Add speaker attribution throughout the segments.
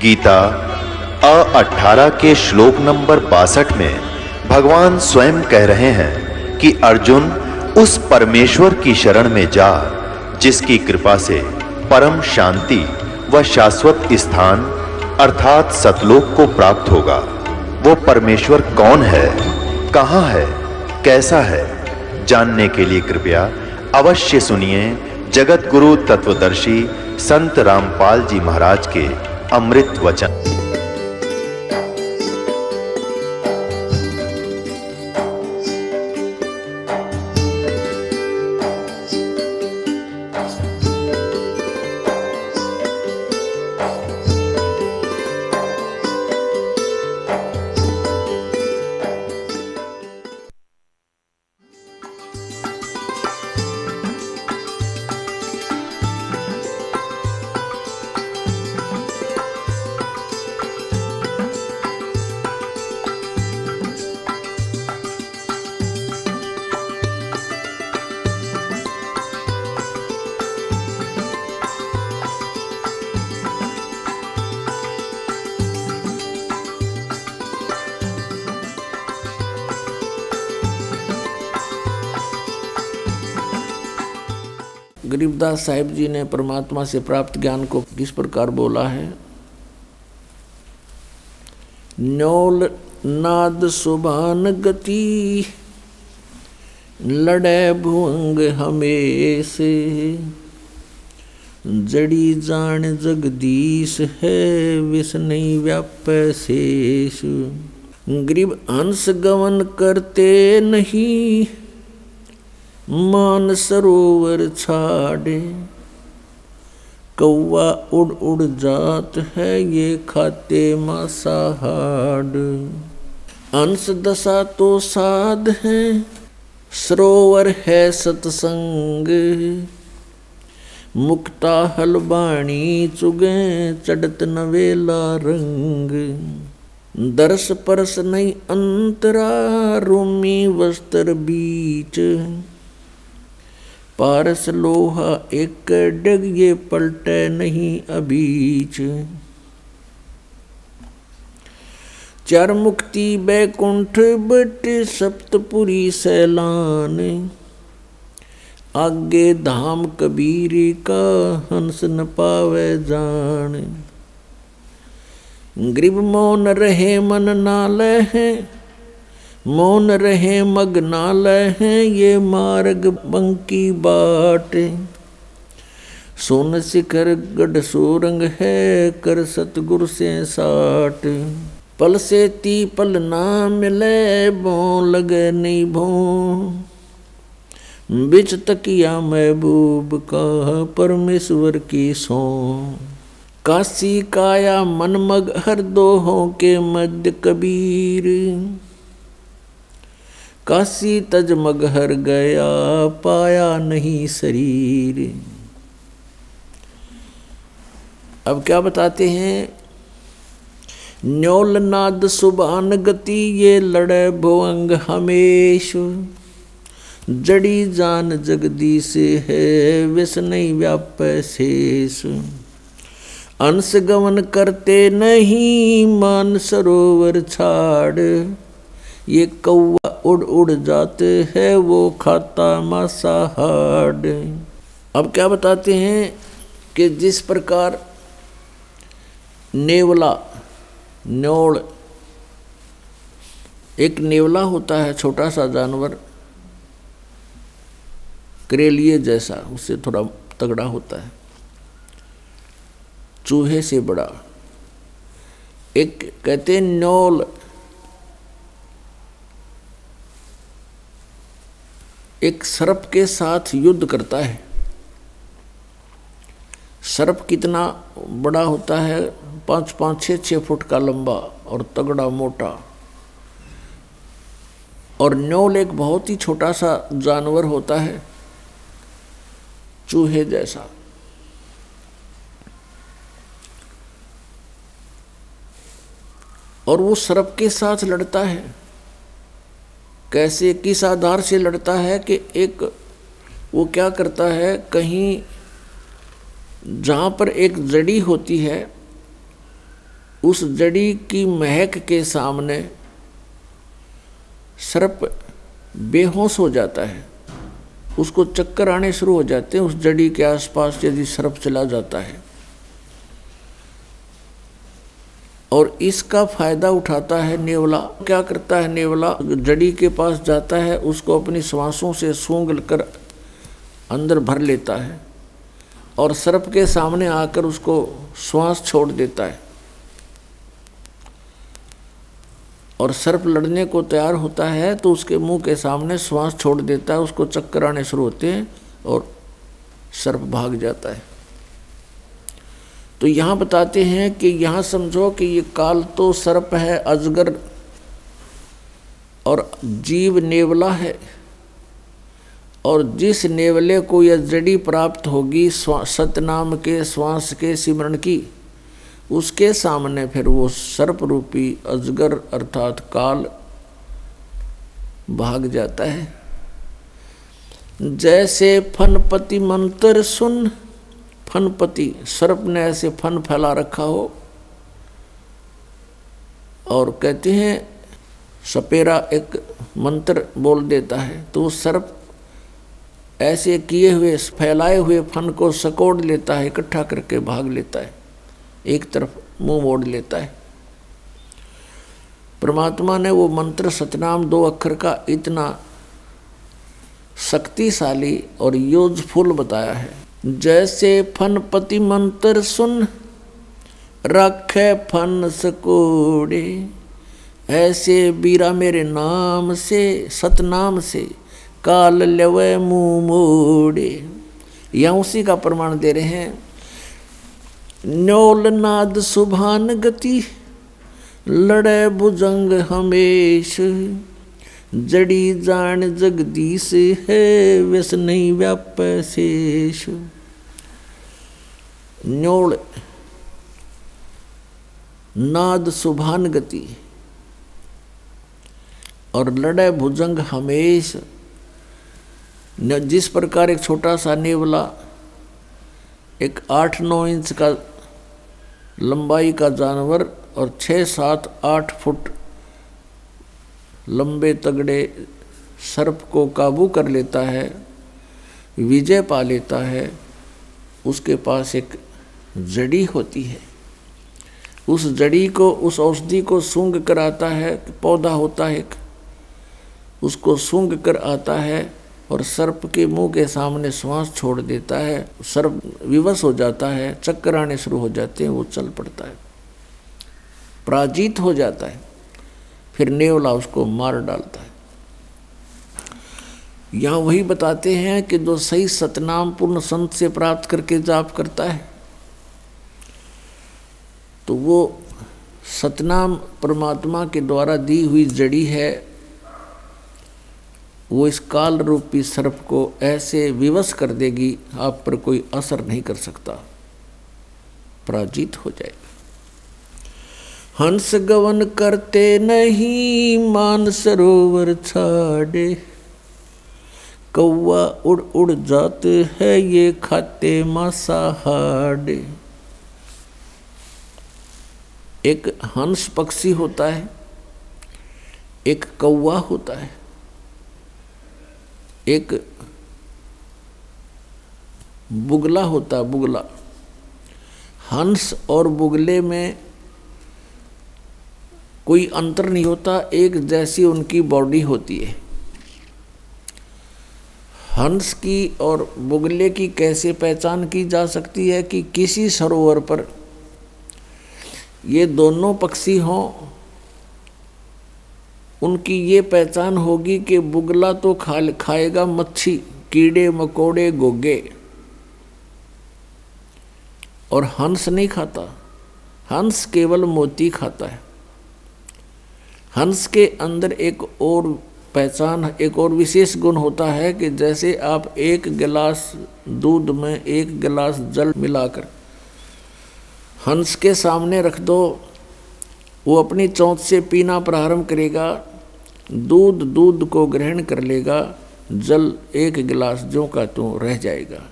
Speaker 1: गीता 18 के श्लोक नंबर 62 में भगवान स्वयं कह रहे हैं कि अर्जुन उस परमेश्वर की शरण में जा जिसकी कृपा से परम शांति व शाश्वत स्थान अर्थात सतलोक को प्राप्त होगा। वो परमेश्वर कौन है, कहां है, कैसा है, जानने के लिए कृपया अवश्य सुनिए जगत गुरु तत्वदर्शी संत रामपाल जी महाराज के अमृत वचन।
Speaker 2: गरीबदास साहिब जी ने परमात्मा से प्राप्त ज्ञान को किस प्रकार बोला है। न्योल नाद सुभान गति लड़े भुअंग हमेशे जड़ी जान जगदीश है विष नहीं व्याप शेष। गरीब हंस गवन करते नहीं मान सरोवर छाड़े कौवा उड़ उड़ जात है ये खाते मांसाहार। अंश दशा तो साध है सरोवर है सत्संग मुक्ता हलबाणी चुगे चढ़त नवेला रंग। दरस परस नहीं अंतरा रूमी वस्त्र बीच पारस लोहा एक डग ये पलटे नहीं अबीच। चार मुक्ति बैकुंठ बट सप्तपुरी सैलान आगे धाम कबीर का हंस न पावे जान। गरीब मौन रहे मन नाले हैं मौन रहे मगनालय हैं ये मार्ग बंकी बाट। सोन शिखर गढ़ सोरंग है कर सतगुर से साट। पल से ती पल ना मिले बों लगे नहीं भों बिच तकिया महबूब का परमेश्वर की सो। काशी काया मन मग हर दोहों के मध्य कबीर काशी तजमग हर गया पाया नहीं शरीर। अब क्या बताते हैं। न्योल नाद सुबान गति ये लड़े भुअंग हमेश जड़ी जान जगदीश है विष नहीं व्याप शेष। अंश गमन करते नहीं मान सरोवर छाड़ ये कौवा उड़ उड़ जाते हैं वो खाता मांसाहार। अब क्या बताते हैं कि जिस प्रकार नेवला न्योल एक नेवला होता है छोटा सा जानवर करेलिए जैसा उससे थोड़ा तगड़ा होता है चूहे से बड़ा। एक कहते हैं न्योल एक सर्प के साथ युद्ध करता है। सर्प कितना बड़ा होता है 5-5, 6-6 फुट का लंबा और तगड़ा मोटा। और न्योल एक बहुत ही छोटा सा जानवर होता है चूहे जैसा। और वो सर्प के साथ लड़ता है। कैसे किस आधार से लड़ता है कि एक वो क्या करता है कहीं जहाँ पर एक जड़ी होती है उस जड़ी की महक के सामने सर्प बेहोश हो जाता है, उसको चक्कर आने शुरू हो जाते हैं। उस जड़ी के आसपास यदि सर्प चला जाता है और इसका फायदा उठाता है नेवला। क्या करता है नेवला? जड़ी के पास जाता है, उसको अपनी श्वासों से सूंघ कर अंदर भर लेता है और सर्प के सामने आकर उसको श्वास छोड़ देता है और सर्प लड़ने को तैयार होता है तो उसके मुंह के सामने श्वास छोड़ देता है, उसको चक्कर आने शुरू होते हैं और सर्प भाग जाता है। तो यहाँ बताते हैं कि यहाँ समझो कि ये काल तो सर्प है, अजगर, और जीव नेवला है, और जिस नेवले को यह जड़ी प्राप्त होगी सतनाम के श्वास के सिमरण की, उसके सामने फिर वो सर्प रूपी अजगर अर्थात काल भाग जाता है। जैसे फनपति मंत्र सुन, फनपति सर्प ने ऐसे फन फैला रखा हो, और कहते हैं सपेरा एक मंत्र बोल देता है तो वो सर्प ऐसे किए हुए फैलाए हुए फन को सकोड़ लेता है, इकट्ठा करके भाग लेता है, एक तरफ मुंह मोड़ लेता है। परमात्मा ने वो मंत्र सतनाम 2 अक्षर का इतना शक्तिशाली और यूजफुल बताया है। जैसे फनपति मंत्र सुन रखे फन सकोड़े, ऐसे बीरा मेरे नाम से सतनाम से काल लेवे मुंह मोड़े। यहाँ उसी का प्रमाण दे रहे हैं। न्योल नाद सुभान गति लड़े भुजंग हमेश, जड़ी जान जगदीश है वैस नहीं व्याप शेष। न्योल नाद सुभान गति और लड़े भुजंग हमेश। जिस प्रकार एक छोटा सा नेवला एक 8-9 इंच का लंबाई का जानवर और 6-7-8 फुट लंबे तगड़े सर्प को काबू कर लेता है, विजय पा लेता है, उसके पास एक जड़ी होती है। उस जड़ी को, उस औषधि को सूंघ कर आता है, पौधा होता है एक, उसको सूंघ कर आता है और सर्प के मुंह के सामने श्वास छोड़ देता है। सर्प विवश हो जाता है, चक्कर आने शुरू हो जाते हैं, वो चल पड़ता है, पराजित हो जाता है। फिर नेवला उसको मार डालता है। यहाँ वही बताते हैं कि जो सही सतनाम पूर्ण संत से प्राप्त करके जाप करता है तो वो सतनाम परमात्मा के द्वारा दी हुई जड़ी है, वो इस काल रूपी सर्प को ऐसे विवश कर देगी, आप पर कोई असर नहीं कर सकता, पराजित हो जाएगा। हंस गवन करते नहीं मान सरोवर छाड़े, कौवा उड़ उड़ जाते है ये खाते मांसाहार। एक हंस पक्षी होता है, एक कौवा होता है, एक बुगला होता है, बुगला। हंस और बुगले में कोई अंतर नहीं होता, एक जैसी उनकी बॉडी होती है। हंस की और बुगले की कैसे पहचान की जा सकती है कि किसी सरोवर पर ये दोनों पक्षी हों, उनकी ये पहचान होगी कि बुगला तो खाएगा मच्छी, कीड़े मकोड़े गोगे, और हंस नहीं खाता। हंस केवल मोती खाता है। हंस के अंदर एक और पहचान, एक और विशेष गुण होता है कि जैसे आप 1 गिलास दूध में 1 गिलास जल मिलाकर हंस के सामने रख दो, वो अपनी चोंच से पीना प्रारंभ करेगा, दूध को ग्रहण कर लेगा, जल 1 गिलास ज्यों का त्यों रह जाएगा।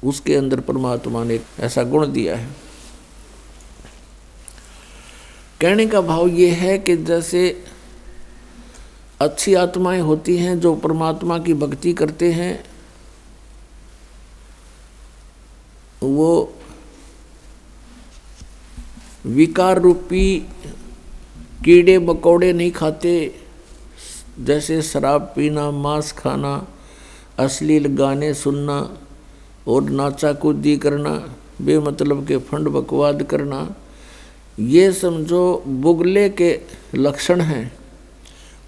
Speaker 2: उसके अंदर परमात्मा ने ऐसा गुण दिया है। कहने का भाव ये है कि जैसे अच्छी आत्माएं होती हैं जो परमात्मा की भक्ति करते हैं, वो विकार रूपी कीड़े मकोड़े नहीं खाते, जैसे शराब पीना, मांस खाना, अश्लील गाने सुनना और नाचा कूदी करना, बेमतलब के फंड बकवाद करना, ये समझो बुगले के लक्षण हैं।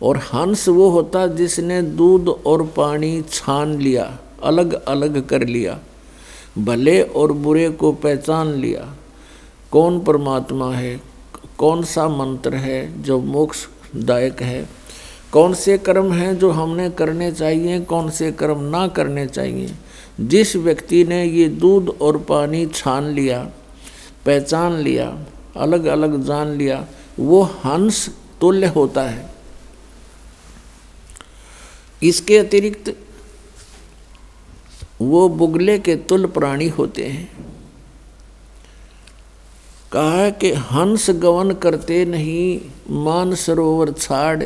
Speaker 2: और हंस वो होता जिसने दूध और पानी छान लिया, अलग अलग कर लिया, भले और बुरे को पहचान लिया, कौन परमात्मा है, कौन सा मंत्र है जो मोक्षदायक है, कौन से कर्म हैं जो हमने करने चाहिए, कौन से कर्म ना करने चाहिए। जिस व्यक्ति ने ये दूध और पानी छान लिया, पहचान लिया, अलग अलग जान लिया, वो हंस तुल्य होता है। इसके अतिरिक्त वो बुगले के तुल्य प्राणी होते हैं। कहा है कि हंस गवन करते नहीं, मान सरोवर छाड़,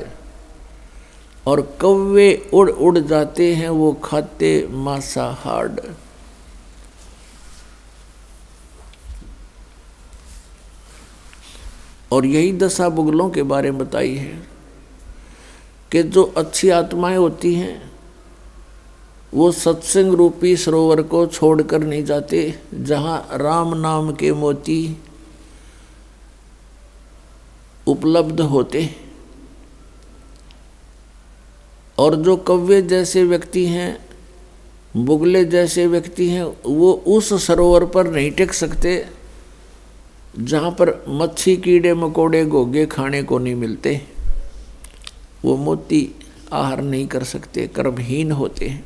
Speaker 2: और कौवे उड़ उड़ जाते हैं, वो खाते मांसाहार। और यही दशा बुगलों के बारे में बताई है कि जो अच्छी आत्माएं होती हैं वो सत्संग रूपी सरोवर को छोड़कर नहीं जाते, जहाँ राम नाम के मोती उपलब्ध होते। और जो कौवे जैसे व्यक्ति हैं, बुगले जैसे व्यक्ति हैं, वो उस सरोवर पर नहीं टिक सकते जहाँ पर मच्छी, कीड़े मकोड़े, घोंघे खाने को नहीं मिलते। वो मोती आहार नहीं कर सकते, कर्महीन होते हैं।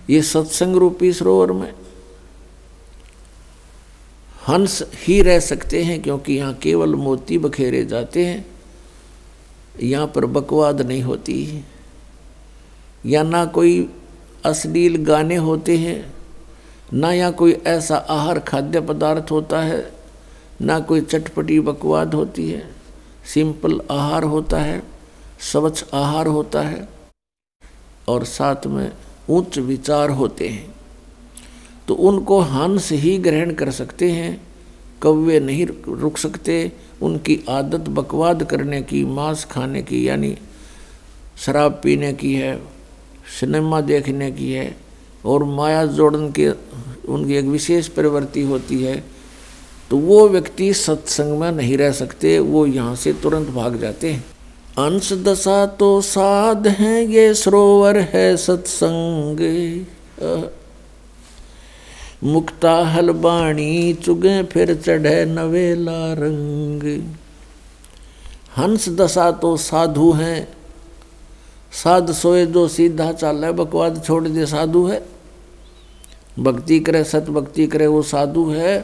Speaker 2: ये सत्संग रूपी सरोवर में हंस ही रह सकते हैं, क्योंकि यहाँ केवल मोती बखेरे जाते हैं, यहाँ पर बकवाद नहीं होती, या ना कोई अश्लील गाने होते हैं, ना यहाँ कोई ऐसा आहार खाद्य पदार्थ होता है, ना कोई चटपटी बकवाद होती है। सिंपल आहार होता है, स्वच्छ आहार होता है, और साथ में उच्च विचार होते हैं। तो उनको हंस ही ग्रहण कर सकते हैं, कौवे नहीं रुक सकते। उनकी आदत बकवाद करने की, मांस खाने की, यानी शराब पीने की है, सिनेमा देखने की है, और माया जोड़न के उनकी एक विशेष प्रवृत्ति होती है। तो वो व्यक्ति सत्संग में नहीं रह सकते, वो यहाँ से तुरंत भाग जाते हैं। अंश दशा तो साध हैं, ये सरोवर है सत्संग, मुक्ता हलबाणी चुगे फिर चढ़े नवेला रंग। हंस दशा तो साधु हैं, साध सोए जो सीधा चाले, बकवाद छोड़ दे साधु है, भक्ति करे, सत भक्ति करे, वो साधु है।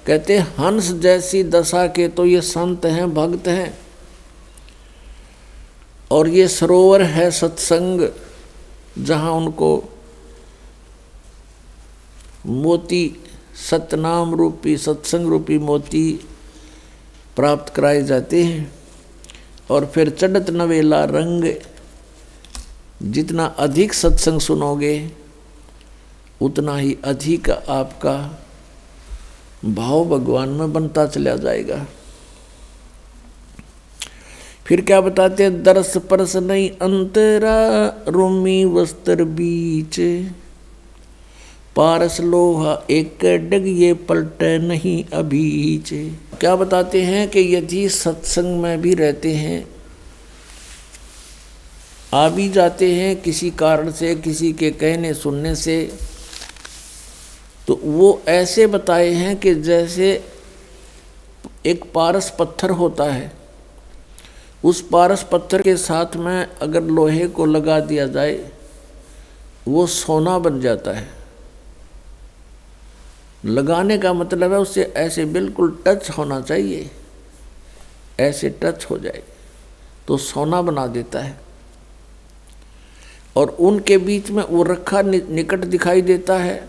Speaker 2: कहते हंस जैसी दशा के तो ये संत हैं, भक्त हैं। और ये सरोवर है सत्संग, जहाँ उनको मोती, सतनाम रूपी, सत्संग रूपी मोती प्राप्त कराए जाते हैं। और फिर चढ़त नवेला रंग, जितना अधिक सत्संग सुनोगे उतना ही अधिक आपका भाव भगवान में बनता चला जाएगा। फिर क्या बताते हैं, दरस परस नहीं अंतरा, रोमी वस्त्र बीच, पारस लोहा एक डग, ये पलटे नहीं अभीच। क्या बताते हैं कि यदि सत्संग में भी रहते हैं, आ भी जाते हैं किसी कारण से, किसी के कहने सुनने से, तो वो ऐसे बताए हैं कि जैसे एक पारस पत्थर होता है, उस पारस पत्थर के साथ में अगर लोहे को लगा दिया जाए वो सोना बन जाता है। लगाने का मतलब है उससे ऐसे बिल्कुल टच होना चाहिए, ऐसे टच हो जाए तो सोना बना देता है। और उनके बीच में वो रखा निकट दिखाई देता है,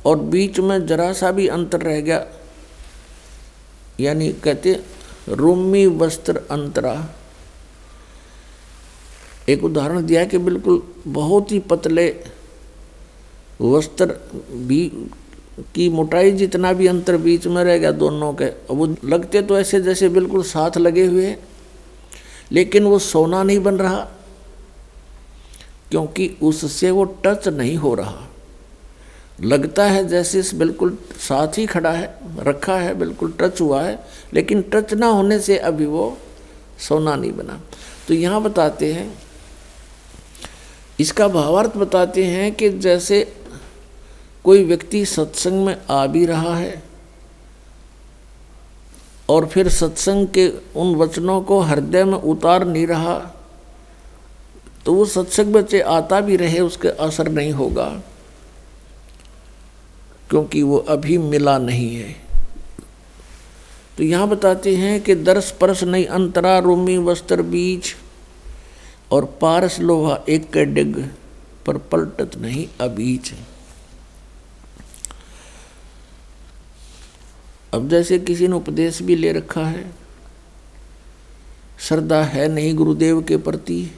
Speaker 2: और बीच में जरा सा भी अंतर रह गया, यानी कहते रूमी वस्त्र अंतरा। एक उदाहरण दिया कि बिल्कुल बहुत ही पतले वस्त्र भी की मोटाई जितना भी अंतर बीच में रह गया दोनों के, वो लगते तो ऐसे जैसे बिल्कुल साथ लगे हुए, लेकिन वो सोना नहीं बन रहा क्योंकि उससे वो टच नहीं हो रहा। लगता है जैसे बिल्कुल साथ ही खड़ा है, रखा है, बिल्कुल टच हुआ है, लेकिन टच ना होने से अभी वो सोना नहीं बना। तो यहाँ बताते हैं, इसका भावार्थ बताते हैं कि जैसे कोई व्यक्ति सत्संग में आ भी रहा है और फिर सत्संग के उन वचनों को हृदय में उतार नहीं रहा, तो वो सत्संग में आता भी रहे उसके असर नहीं होगा, क्योंकि वो अभी मिला नहीं है। तो यहाँ बताते हैं कि दर्श परस नहीं अंतरा, रूमी वस्त्र बीच और पारस लोहा एक के डिग पर पलटत नहीं अबीच। अब जैसे किसी ने उपदेश भी ले रखा है, श्रद्धा है नहीं गुरुदेव के प्रति,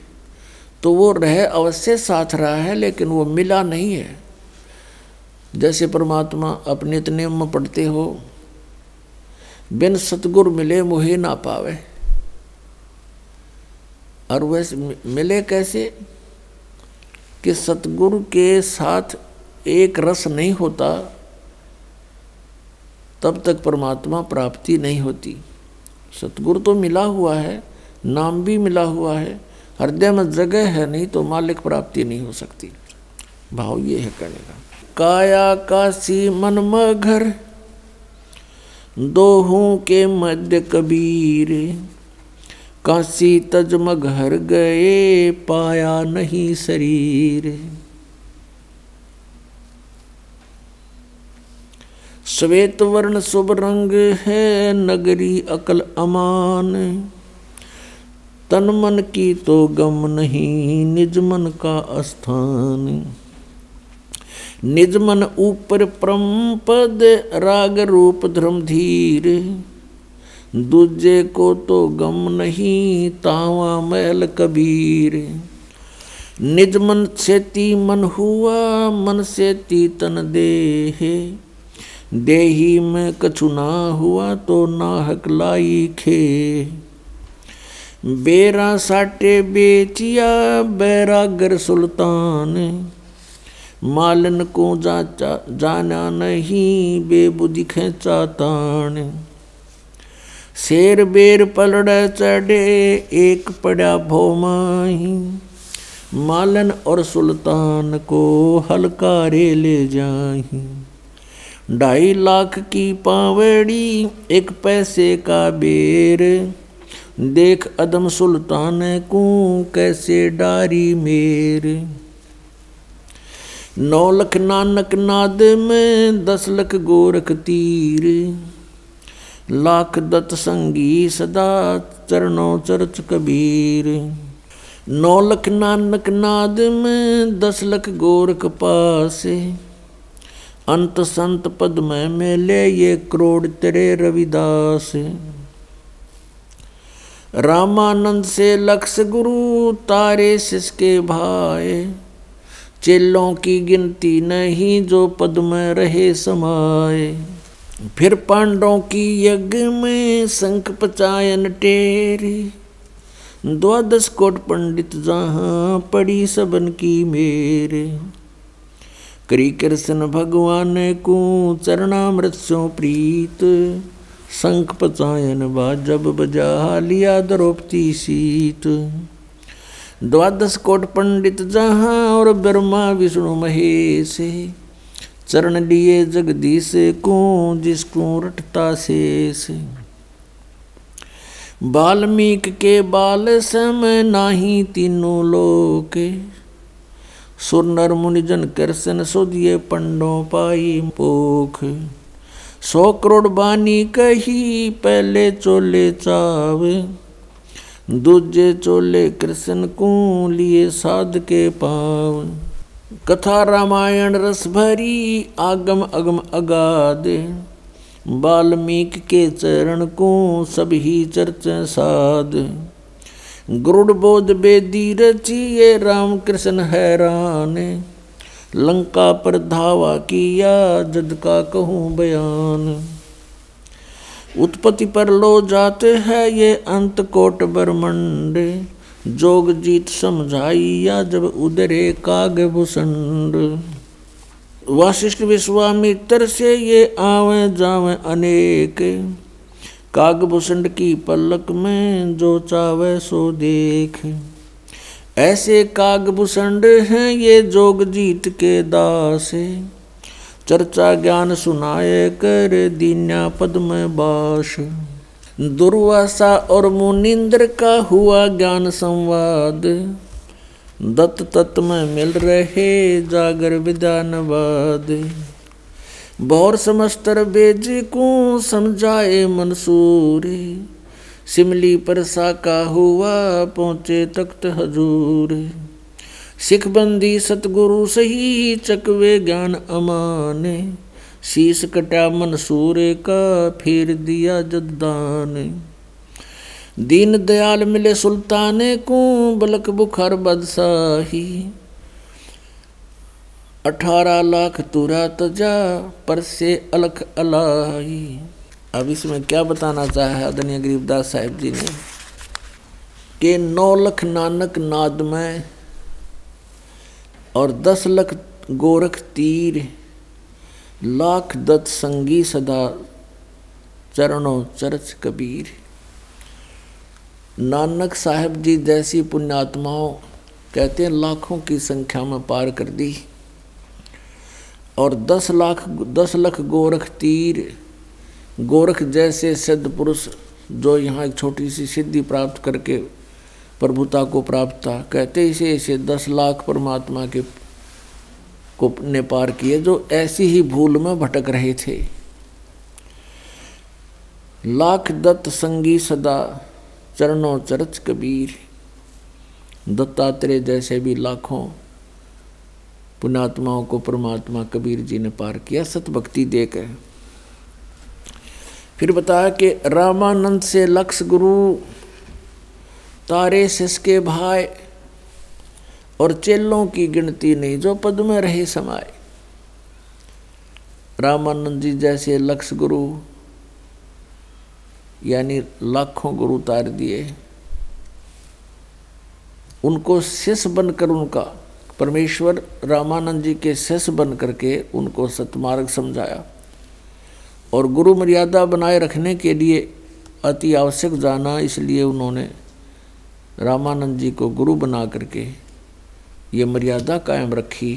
Speaker 2: तो वो रह अवश्य साथ रहा है लेकिन वो मिला नहीं है। जैसे परमात्मा अपने नित्य में पढ़ते हो, बिन सतगुर मिले मोहे ना पावे, और वैसे मिले कैसे कि सतगुरु के साथ एक रस नहीं होता तब तक परमात्मा प्राप्ति नहीं होती। सतगुरु तो मिला हुआ है, नाम भी मिला हुआ है, हृदय में जगह है, नहीं तो मालिक प्राप्ति नहीं हो सकती। भाव ये है कहने का, काया काशी मन मघर दोहों के मध्य कबीर, काशी तज मघर गए पाया नहीं शरीर। श्वेत वर्ण शुभ रंग है नगरी अकल अमान, तन मन की तो गम नहीं निज मन का स्थान। निज मन ऊपर परम पद राग रूप धर्म धीर, दूजे को तो गम नहीं तावा मैल कबीर। निज मन से ती मन हुआ मन से ती तन देह, देही में कछु ना हुआ तो नाहक लाई खे। बेरा साटे बेचिया बैरागर सुल्तान, मालन को जाना नहीं बेबुद्धि खेचा तान। शेर बेर पलड़ चढ़े एक पड़ा भोमाही, मालन और सुल्तान को हलकारे ले जाही। 2.5 लाख की पावड़ी एक पैसे का बेर, देख अदम सुल्तान को कैसे डारी मेर। 9 लख नानक नाद में 10 लख गोरख तीर, लाख दत्त संगी सदा चरणों चरच कबीर। 9 लख नानक नाद में 10 लख गोरख पासे, अंत संत पद में मेले ये करोड़ तेरे रविदास। रामानंद से लक्ष गुरु तारे सिसके भाए, चेलों की गिनती नहीं जो पद में रहे समाये। फिर पांडवों की यज्ञ में शंख पचायन टेरी, 12 कोट पंडित जहाँ पड़ी सबन की मेरे। करी कृष्ण भगवान को चरणामृत सो प्रीत, शंख पचायन जब बजा लिया द्रौपदी सीत। 12 कोट पंडित जहाँ और ब्रह्मा विष्णु महेश, चरण लिए जगदीश को जिसको रटता शेष। वाल्मीकि के बाल समय नाही तीनों लोक, सुर नर मुनिजन कृष्ण सुधिये पंडों पाई पोख। 100 करोड़ बानी कही पहले चोले चाव, दूजे चोले कृष्ण को लिए साध के पाव। कथा रामायण रस भरी आगम अगम अगाध, वाल्मीकि के चरण को सब ही चर्चा साध। गरुड़ बोध बेदी रचिए राम कृष्ण हैरान। लंका पर धावा किया जद का कहूँ बयान। उत्पत्ति पर लो जाते हैं ये अंत कोट ब्रह्मंड। जोग जीत समझाइया जब उदरे काग भूषण। वशिष्ठ विश्वामित्र से ये आवे जावे अनेक। कागभूषण की पलक में जो चावे सो देख। ऐसे कागभूषण हैं ये जोग जीत के दास। चर्चा ज्ञान सुनाए कर दीन्या पद में बास। दुर्वासा और मुनिंद्र का हुआ ज्ञान संवाद। दत्त तत्व में मिल रहे जागर विद्यानवाद। बौर समस्तर बेज को समझाए मंसूर। सिमली पर साका हुआ पहुँचे तख्त हजूर। सिखबंदी सतगुरु सही चकवे ज्ञान अमाने। शीश कटा मंसूर का फेर दिया जद्दान। दीन दयाल मिले सुल्ताने को बलक बुखार बादशाही। 18 लाख तुरा तजा पर से अलख अलाई। अब इसमें क्या बताना चाहा है आदरणीय गरीबदास साहिब जी ने कि 9 लख नानक नाद में और 10 लख गोरख तीर। लाख दत्त संगी सदा चरणों चरच कबीर। नानक साहब जी जैसी पुण्यात्माओं कहते हैं लाखों की संख्या में पार कर दी। और 10 लाख गोरख तीर। गोरख जैसे सिद्ध पुरुष जो यहाँ एक छोटी सी सिद्धि प्राप्त करके प्रभुता को प्राप्त था, कहते इसे 10 लाख परमात्मा के को ने पार किए जो ऐसी ही भूल में भटक रहे थे। लाख दत्त संगी सदा चरणों चरच कबीर। दत्तात्रेय जैसे भी लाखों पुण्यात्माओं को परमात्मा कबीर जी ने पार किया सत भक्ति देकर। फिर बताया कि रामानंद से लक्ष गुरु तारे सिसके भाई और चेलों की गिनती नहीं जो पद में रहे समाये। रामानंद जी जैसे लक्ष गुरु यानी लाखों गुरु तार दिए। उनको शिष्य बनकर उनका परमेश्वर रामानंद जी के शिष्य बन करके उनको सतमार्ग समझाया। और गुरु मर्यादा बनाए रखने के लिए अति आवश्यक जाना, इसलिए उन्होंने रामानंद जी को गुरु बना करके ये मर्यादा कायम रखी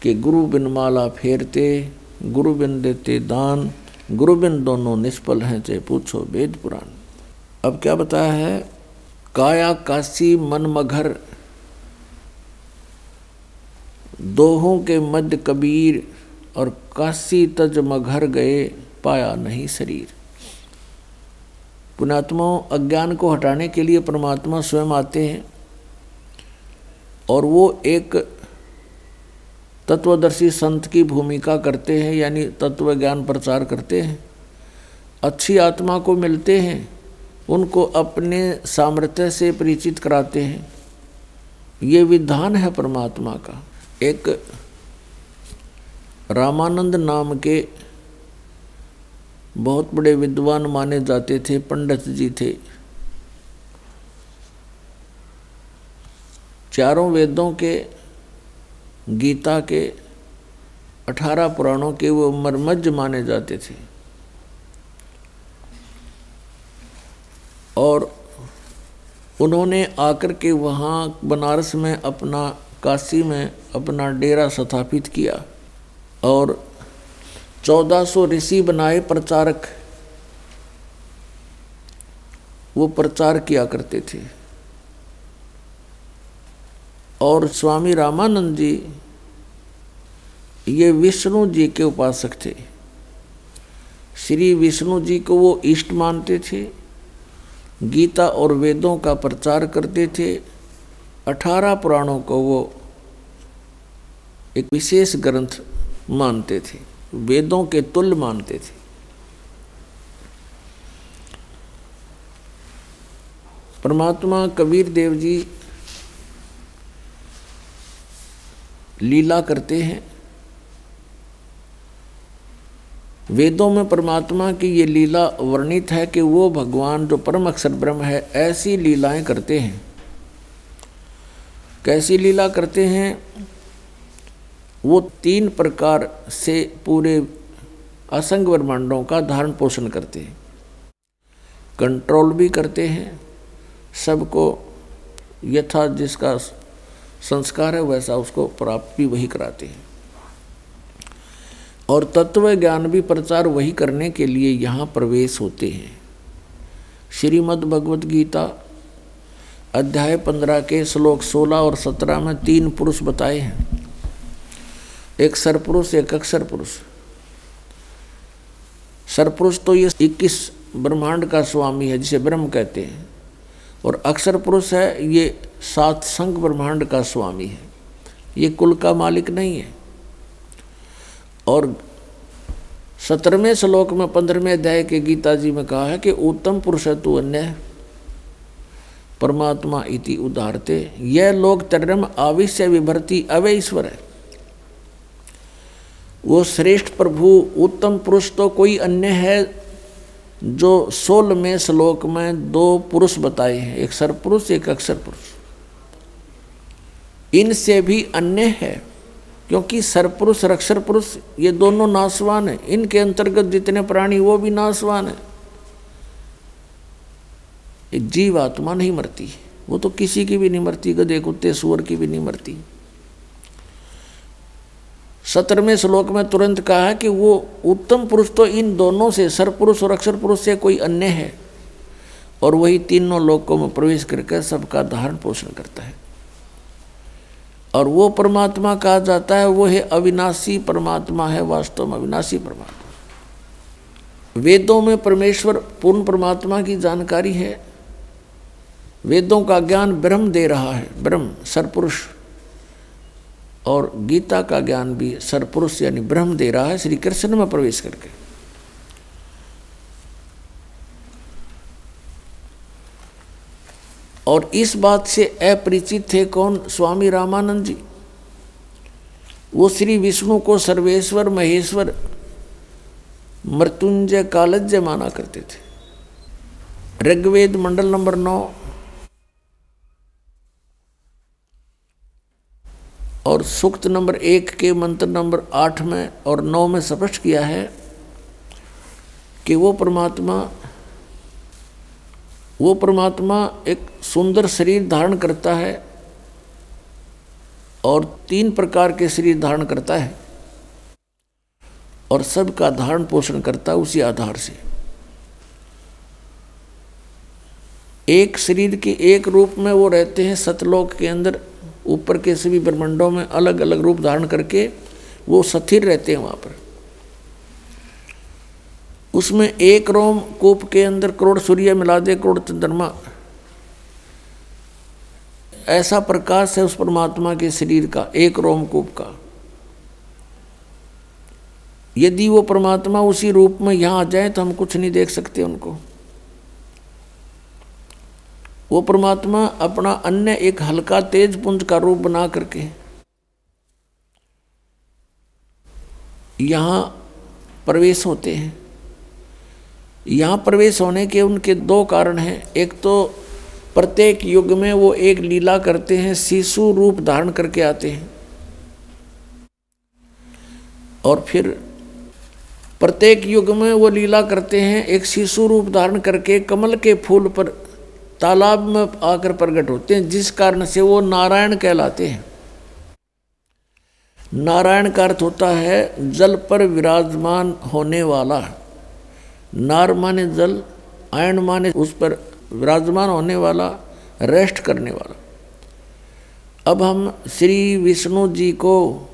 Speaker 2: कि गुरु बिन माला फेरते, गुरु बिन देते दान, गुरु बिन दोनों निष्फल हैं चाहे पूछो वेद पुराण। अब क्या बताया है? काया काशी मन मघर, दोहों के मध्य कबीर, और काशी तज मघर गए पाया नहीं शरीर। पुण्यात्माओं अज्ञान को हटाने के लिए परमात्मा स्वयं आते हैं और वो एक तत्वदर्शी संत की भूमिका करते हैं, यानी तत्व ज्ञान प्रचार करते हैं। अच्छी आत्मा को मिलते हैं, उनको अपने सामर्थ्य से परिचित कराते हैं। ये विधान है परमात्मा का। एक रामानंद नाम के बहुत बड़े विद्वान माने जाते थे, पंडित जी थे। चारों वेदों के, गीता के, 18 पुराणों के वो मर्मज्ञ माने जाते थे। और उन्होंने आकर के वहाँ बनारस में अपना, काशी में अपना डेरा स्थापित किया और 1400 ऋषि बनाए प्रचारक, वो प्रचार किया करते थे। और स्वामी रामानंद जी ये विष्णु जी के उपासक थे। श्री विष्णु जी को वो इष्ट मानते थे, गीता और वेदों का प्रचार करते थे, 18 पुराणों को वो एक विशेष ग्रंथ मानते थे। वेदों के तुल्य मानते थे। परमात्मा कबीर देव जी लीला करते हैं। वेदों में परमात्मा की ये लीला वर्णित है कि वो भगवान जो परम अक्षर ब्रह्म है ऐसी लीलाएं करते हैं। कैसी लीला करते हैं? वो 3 प्रकार से पूरे असंग ब्रह्मांडों का धारण पोषण करते हैं। कंट्रोल भी करते हैं, सबको यथा जिसका संस्कार है वैसा उसको प्राप्त भी वही कराते हैं। और तत्व ज्ञान भी प्रचार वही करने के लिए यहाँ प्रवेश होते हैं। श्रीमद् भगवत गीता अध्याय 15 के श्लोक 16 और 17 में 3 पुरुष बताए हैं, एक सरपुरुष, एक अक्षर पुरुष। सरपुरुष तो ये 21 ब्रह्मांड का स्वामी है जिसे ब्रह्म कहते हैं, और अक्षर पुरुष है ये 7 संग ब्रह्मांड का स्वामी है, ये कुल का मालिक नहीं है। और 17वें श्लोक में 15वें अध्याय के गीता जी में कहा है कि उत्तम पुरुष तु अन्य परमात्मा इति उदाहरते, यह लोग तरम आविश्य विभर्ति अवय ईश्वर है। वो श्रेष्ठ प्रभु उत्तम पुरुष तो कोई अन्य है जो 16वें श्लोक में 2 पुरुष बताए हैं, एक सरपुरुष एक अक्षर पुरुष। इनसे भी अन्य है, क्योंकि सरपुरुष और अक्षर पुरुष ये दोनों नाशवान हैं। इनके अंतर्गत जितने प्राणी वो भी नाशवान है। एक जीव आत्मा नहीं मरती, वो तो किसी की भी नहीं मरती, गधे कुत्ते सूअर की भी नहीं मरती। 17वें श्लोक में तुरंत कहा है कि वो उत्तम पुरुष तो इन दोनों से, सरपुरुष और अक्षर पुरुष से कोई अन्य है, और वही तीनों लोकों में प्रवेश करके सबका धारण पोषण करता है। और वो परमात्मा कहा जाता है, वो है अविनाशी परमात्मा है, वास्तव में अविनाशी परमात्मा। वेदों में परमेश्वर पूर्ण परमात्मा की जानकारी है। वेदों का ज्ञान ब्रह्म दे रहा है, ब्रह्म सरपुरुष, और गीता का ज्ञान भी सरपुरुष यानी ब्रह्म दे रहा है श्री कृष्ण में प्रवेश करके। और इस बात से अपरिचित थे कौन? स्वामी रामानंद जी। वो श्री विष्णु को सर्वेश्वर, महेश्वर, मृत्युंजय, कालज्य माना करते थे। ऋग्वेद मंडल नंबर 9 और सूक्त नंबर 1 के मंत्र नंबर 8 में और 9 में स्पष्ट किया है कि वो परमात्मा एक सुंदर शरीर धारण करता है और 3 प्रकार के शरीर धारण करता है, और सबका धारण पोषण करता है उसी आधार से। एक शरीर के एक रूप में वो रहते हैं सतलोक के अंदर, ऊपर के सभी ब्रह्मांडों में अलग अलग रूप धारण करके वो स्थिर रहते हैं वहाँ पर। उसमें एक रोम कूप के अंदर करोड़ सूर्य मिला दे, करोड़ चंद्रमा, ऐसा प्रकाश है उस परमात्मा के शरीर का, एक रोम कूप का। यदि वो परमात्मा उसी रूप में यहाँ आ जाए तो हम कुछ नहीं देख सकते उनको। वो परमात्मा अपना अन्य एक हल्का तेज पुंज का रूप बना करके यहाँ प्रवेश होते हैं। यहाँ प्रवेश होने के उनके 2 कारण हैं। एक तो प्रत्येक युग में वो एक लीला करते हैं, शिशु रूप धारण करके आते हैं, और फिर प्रत्येक युग में वो लीला करते हैं एक शिशु रूप धारण करके कमल के फूल पर तालाब में आकर प्रकट होते हैं, जिस कारण से वो नारायण कहलाते हैं। नारायण का अर्थ होता है जल पर विराजमान होने वाला। नार माने जल, आयन माने उस पर विराजमान होने वाला, रेस्ट करने वाला। अब हम श्री विष्णु जी को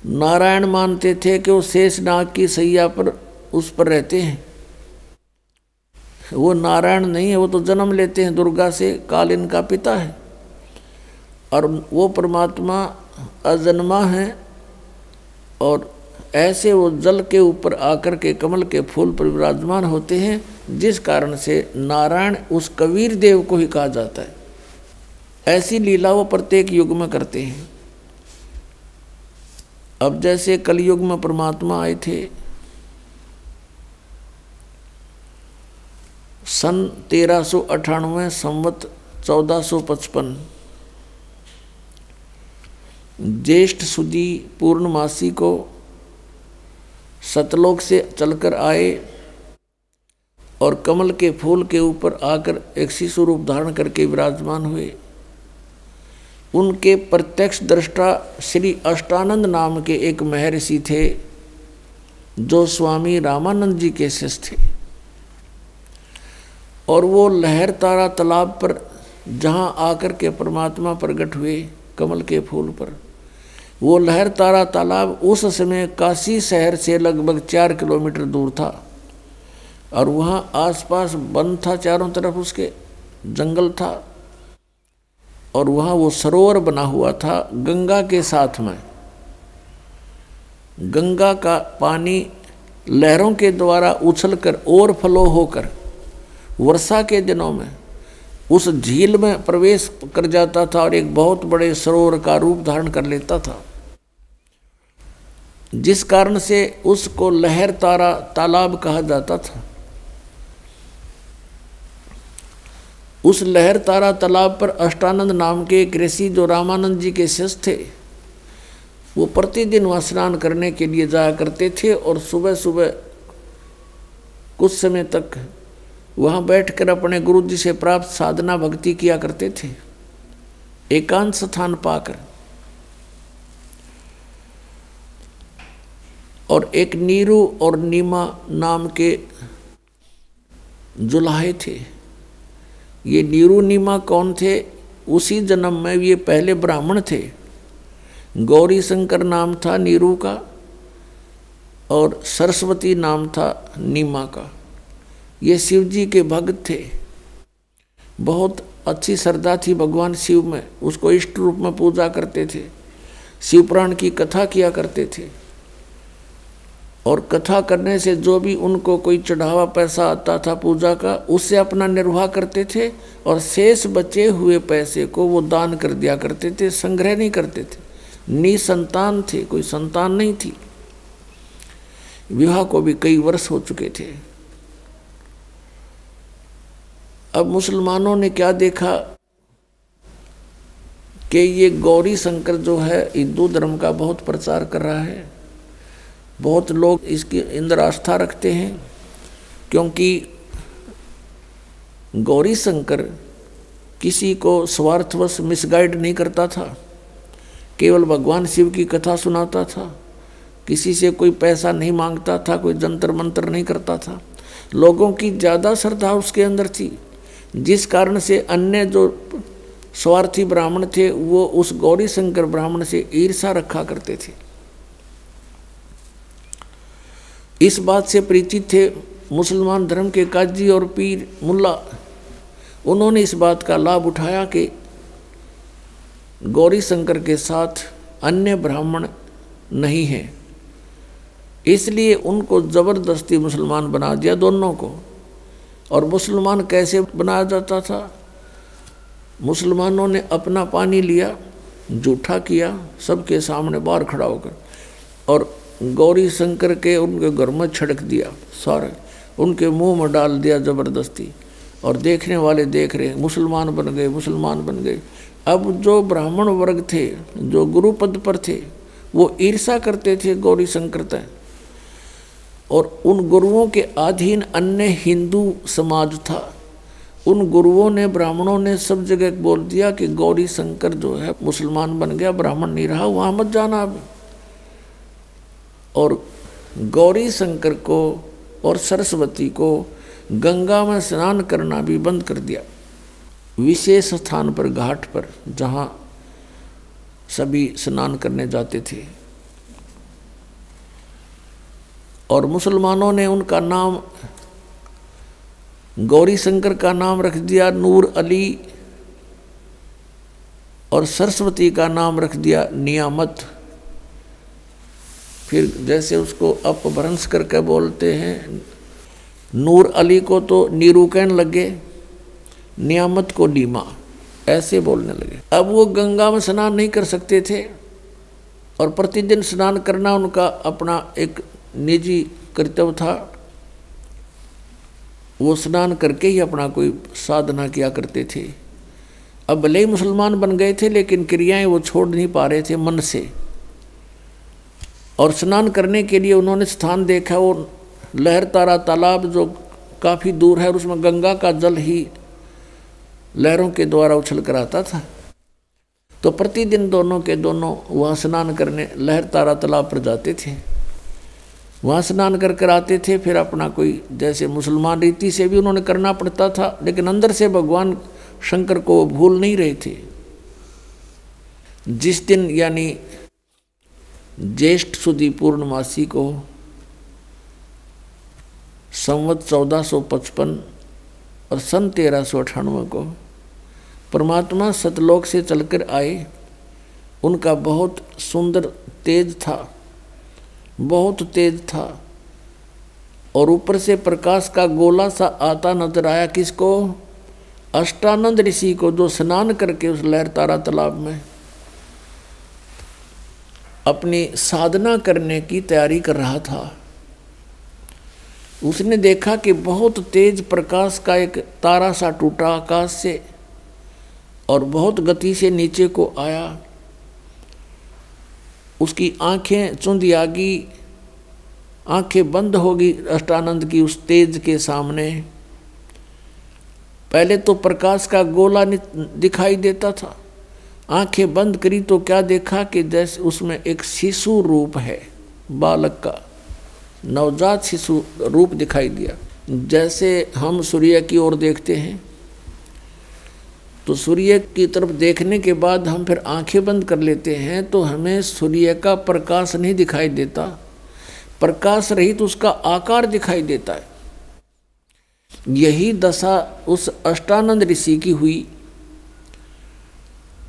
Speaker 2: नारायण मानते थे कि वो शेषनाग की सैया पर उस पर रहते हैं। वो नारायण नहीं है, वो तो जन्म लेते हैं दुर्गा से, काल इनका पिता है। और वो परमात्मा अजन्मा है, और ऐसे वो जल के ऊपर आकर के कमल के फूल पर विराजमान होते हैं, जिस कारण से नारायण उस कबीर देव को ही कहा जाता है। ऐसी लीला वो प्रत्येक युग में करते हैं। अब जैसे कलयुग में परमात्मा आए थे, सन 1398 संवत 1455 ज्येष्ठ सुदी पूर्णमासी को सतलोक से चलकर आए और कमल के फूल के ऊपर आकर एक शिशु रूप धारण करके विराजमान हुए। उनके प्रत्यक्ष दृष्टा श्री अष्टानंद नाम के एक महर्षि थे, जो स्वामी रामानंद जी के शिष्य थे। और वो लहर तारा तालाब पर जहाँ आकर के परमात्मा प्रकट हुए कमल के फूल पर, वो लहर तारा तालाब उस समय काशी शहर से लगभग 4 किलोमीटर दूर था। और वहाँ आसपास वन था, चारों तरफ उसके जंगल था। और वहाँ वो सरोवर बना हुआ था गंगा के साथ में। गंगा का पानी लहरों के द्वारा उछलकर ओवरफ्लो होकर वर्षा के दिनों में उस झील में प्रवेश कर जाता था और एक बहुत बड़े सरोवर का रूप धारण कर लेता था, जिस कारण से उसको लहर तारा तालाब कहा जाता था। उस लहर तारा तालाब पर अष्टानंद नाम के एक ऋषि जो रामानंद जी के शिष्य थे, वो प्रतिदिन वहाँ स्नान करने के लिए जाया करते थे और सुबह सुबह कुछ समय तक वहाँ बैठकर अपने गुरु जी से प्राप्त साधना भक्ति किया करते थे, एकांत स्थान पाकर। और एक नीरू और नीमा नाम के जुलाहे थे। ये नीरू नीमा कौन थे? उसी जन्म में ये पहले ब्राह्मण थे। गौरी शंकर नाम था नीरू का और सरस्वती नाम था नीमा का। ये शिव जी के भक्त थे। बहुत अच्छी श्रद्धा थी भगवान शिव में, उसको इष्ट रूप में पूजा करते थे, शिव पुराण की कथा किया करते थे। और कथा करने से जो भी उनको कोई चढ़ावा पैसा आता था पूजा का, उससे अपना निर्वाह करते थे और शेष बचे हुए पैसे को वो दान कर दिया करते थे, संग्रह नहीं करते थे। निसंतान थे, कोई संतान नहीं थी। विवाह को भी कई वर्ष हो चुके थे। अब मुसलमानों ने क्या देखा कि ये गौरी शंकर जो है हिंदू धर्म का बहुत प्रचार कर रहा है, बहुत लोग इसकी अंदर आस्था रखते हैं, क्योंकि गौरी शंकर किसी को स्वार्थवश मिसगाइड नहीं करता था, केवल भगवान शिव की कथा सुनाता था, किसी से कोई पैसा नहीं मांगता था, कोई जंतर मंत्र नहीं करता था। लोगों की ज़्यादा श्रद्धा उसके अंदर थी, जिस कारण से अन्य जो स्वार्थी ब्राह्मण थे वो उस गौरी शंकर ब्राह्मण से ईर्षा रखा करते थे। इस बात से परिचित थे मुसलमान धर्म के काजी और पीर मुल्ला। उन्होंने इस बात का लाभ उठाया कि गौरी शंकर के साथ अन्य ब्राह्मण नहीं हैं, इसलिए उनको ज़बरदस्ती मुसलमान बना दिया दोनों को। और मुसलमान कैसे बनाया जाता था? मुसलमानों ने अपना पानी लिया, जूठा किया सबके सामने बाहर खड़ा होकर, और गौरी शंकर के उनके घर में छिड़क दिया, सारे उनके मुंह में डाल दिया ज़बरदस्ती। और देखने वाले देख रहे, मुसलमान बन गए, मुसलमान बन गए। अब जो ब्राह्मण वर्ग थे, जो गुरु पद पर थे, वो ईर्षा करते थे गौरी शंकर तय, और उन गुरुओं के अधीन अन्य हिंदू समाज था। उन गुरुओं ने, ब्राह्मणों ने सब जगह बोल दिया कि गौरी शंकर जो है मुसलमान बन गया, ब्राह्मण नहीं रहा, वहाँ मत जाना अब। और गौरी शंकर को और सरस्वती को गंगा में स्नान करना भी बंद कर दिया, विशेष स्थान पर, घाट पर, जहाँ सभी स्नान करने जाते थे। और मुसलमानों ने उनका नाम, गौरी शंकर का नाम रख दिया नूर अली, और सरस्वती का नाम रख दिया नियामत। फिर जैसे उसको अपभ्रंश करके बोलते हैं, नूर अली को तो नीरू कहने लगे, नियामत को नीमा, ऐसे बोलने लगे। अब वो गंगा में स्नान नहीं कर सकते थे और प्रतिदिन स्नान करना उनका अपना एक निजी कर्तव्य था। वो स्नान करके ही अपना कोई साधना किया करते थे। अब भले ही मुसलमान बन गए थे लेकिन क्रियाएं वो छोड़ नहीं पा रहे थे मन से। और स्नान करने के लिए उन्होंने स्थान देखा, वो लहर तारा तालाब जो काफ़ी दूर है और उसमें गंगा का जल ही लहरों के द्वारा उछल कर आता था। तो प्रतिदिन दोनों के दोनों वहाँ स्नान करने लहर तारा तालाब पर जाते थे, वहाँ स्नान कर कर आते थे। फिर अपना कोई जैसे मुसलमान रीति से भी उन्होंने करना पड़ता था, लेकिन अंदर से भगवान शंकर को भूल नहीं रहे थे। जिस दिन यानी ज्येष्ठ सुदी पूर्णमासी को संवत 1455 और सन 1398 को परमात्मा सतलोक से चलकर आए, उनका बहुत सुंदर तेज था, बहुत तेज था। और ऊपर से प्रकाश का गोला सा आता नजर आया किसको? अष्टानंद ऋषि को, जो स्नान करके उस लहर तारा तालाब में अपनी साधना करने की तैयारी कर रहा था। उसने देखा कि बहुत तेज प्रकाश का एक तारा सा टूटा आकाश से और बहुत गति से नीचे को आया। उसकी आंखें चुंधी आ गई, आंखें बंद हो गई अष्टानंद की उस तेज के सामने। पहले तो प्रकाश का गोला दिखाई देता था, आंखें बंद करी तो क्या देखा कि जैसे उसमें एक शिशु रूप है, बालक का नवजात शिशु रूप दिखाई दिया। जैसे हम सूर्य की ओर देखते हैं तो सूर्य की तरफ देखने के बाद हम फिर आंखें बंद कर लेते हैं तो हमें सूर्य का प्रकाश नहीं दिखाई देता, प्रकाश रहित उसका आकार दिखाई देता है। यही दशा उस अष्टानंद ऋषि की हुई।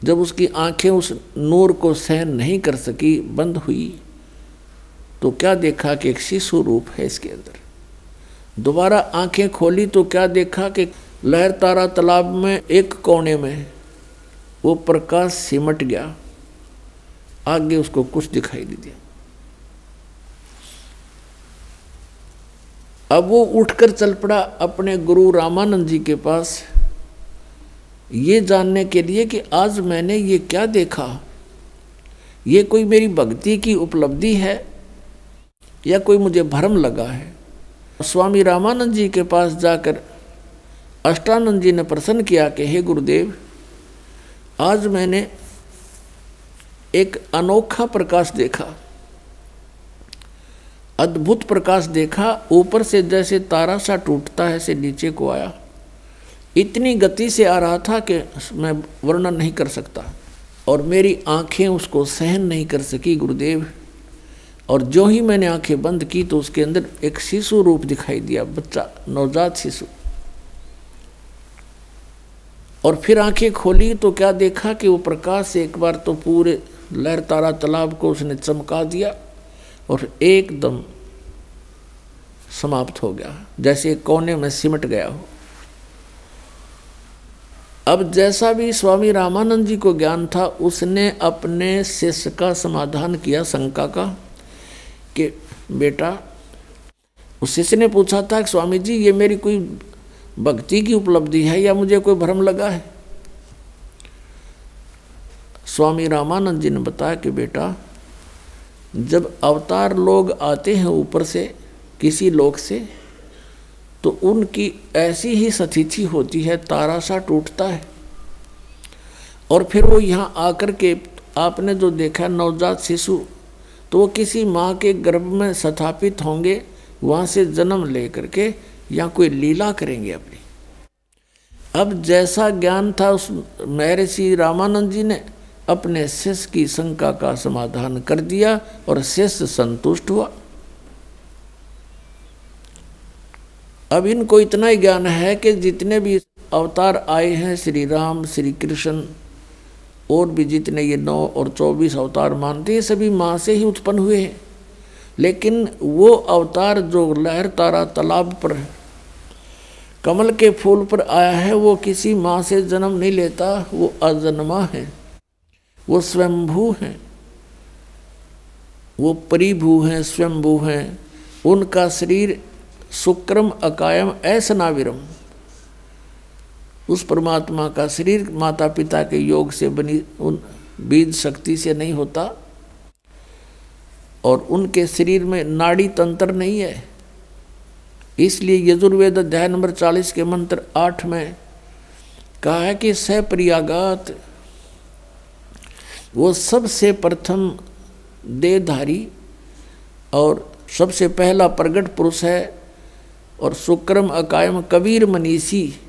Speaker 2: जब उसकी आंखें उस नूर को सहन नहीं कर सकी, बंद हुई, तो क्या देखा कि एक शिशु रूप है इसके अंदर। दोबारा आंखें खोली तो क्या देखा कि लहर तारा तालाब में एक कोने में वो प्रकाश सिमट गया, आगे उसको कुछ दिखाई नहीं दिया। अब वो उठकर चल पड़ा अपने गुरु रामानंद जी के पास, ये जानने के लिए कि आज मैंने ये क्या देखा, ये कोई मेरी भक्ति की उपलब्धि है या कोई मुझे भ्रम लगा है। स्वामी रामानंद जी के पास जाकर अष्टानंद जी ने प्रश्न किया कि हे गुरुदेव, आज मैंने एक अनोखा प्रकाश देखा, अद्भुत प्रकाश देखा। ऊपर से जैसे तारा सा टूटता है से नीचे को आया, इतनी गति से आ रहा था कि मैं वर्णन नहीं कर सकता और मेरी आंखें उसको सहन नहीं कर सकी गुरुदेव। और जो ही मैंने आंखें बंद की तो उसके अंदर एक शिशु रूप दिखाई दिया, बच्चा, नवजात शिशु। और फिर आंखें खोली तो क्या देखा कि वो प्रकाश से एक बार तो पूरे लहर तारा तालाब को उसने चमका दिया और एकदम समाप्त हो गया, जैसे एक कोने में सिमट गया हो। अब जैसा भी स्वामी रामानंद जी को ज्ञान था, उसने अपने शिष्य का समाधान किया शंका का कि बेटा, उस शिष्य ने पूछा था कि स्वामी जी ये मेरी कोई भक्ति की उपलब्धि है या मुझे कोई भ्रम लगा है। स्वामी रामानंद जी ने बताया कि बेटा, जब अवतार लोग आते हैं ऊपर से किसी लोक से तो उनकी ऐसी ही स्थिति होती है, तारा सा टूटता है और फिर वो यहाँ आकर के आपने जो देखा नवजात शिशु, तो वो किसी माँ के गर्भ में स्थापित होंगे, वहाँ से जन्म ले करके या कोई लीला करेंगे अपनी। अब जैसा ज्ञान था उस महर्षि रामानंद जी ने अपने शिष्य की शंका का समाधान कर दिया और शिष्य संतुष्ट हुआ। अब इनको इतना ही ज्ञान है कि जितने भी अवतार आए हैं, श्री राम, श्री कृष्ण और भी जितने ये 9 और 24 अवतार मानते हैं, सभी माँ से ही उत्पन्न हुए हैं। लेकिन वो अवतार जो लहर तारा तालाब पर कमल के फूल पर आया है, वो किसी माँ से जन्म नहीं लेता, वो अजन्मा है, वो स्वयंभू हैं, वो परिभू हैं, स्वयंभू हैं। उनका शरीर शुक्रम अकायम ऐसनाविरम, उस परमात्मा का शरीर माता पिता के योग से बनी उन बीज शक्ति से नहीं होता, और उनके शरीर में नाड़ी तंत्र नहीं है। इसलिए यजुर्वेद अध्याय नंबर 40 के मंत्र 8 में कहा है कि सप्रयागात, वो सबसे प्रथम देहधारी और सबसे पहला प्रगट पुरुष है। और शुक्रम अकायम कबीर मनीषी,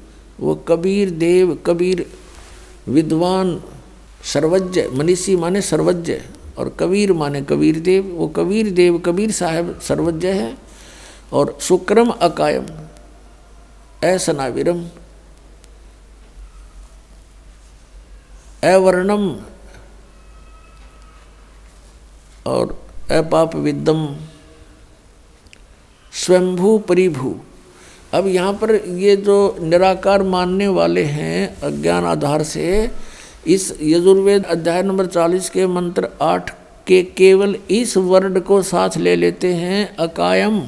Speaker 2: वो कबीर देव, कबीर विद्वान, सर्वज्ञ, मनीषी माने सर्वज्ञ और कबीर माने कबीर देव, वो कबीर देव कबीर साहब सर्वज्ञ है। और शुक्रम अकायम असनाविरम अवर्णम और अपाप विद्यम स्वयंभू परिभू। अब यहाँ पर ये जो निराकार मानने वाले हैं अज्ञान आधार से, इस यजुर्वेद अध्याय नंबर 40 के मंत्र 8 के केवल इस वर्ड को साथ ले लेते हैं अकायम,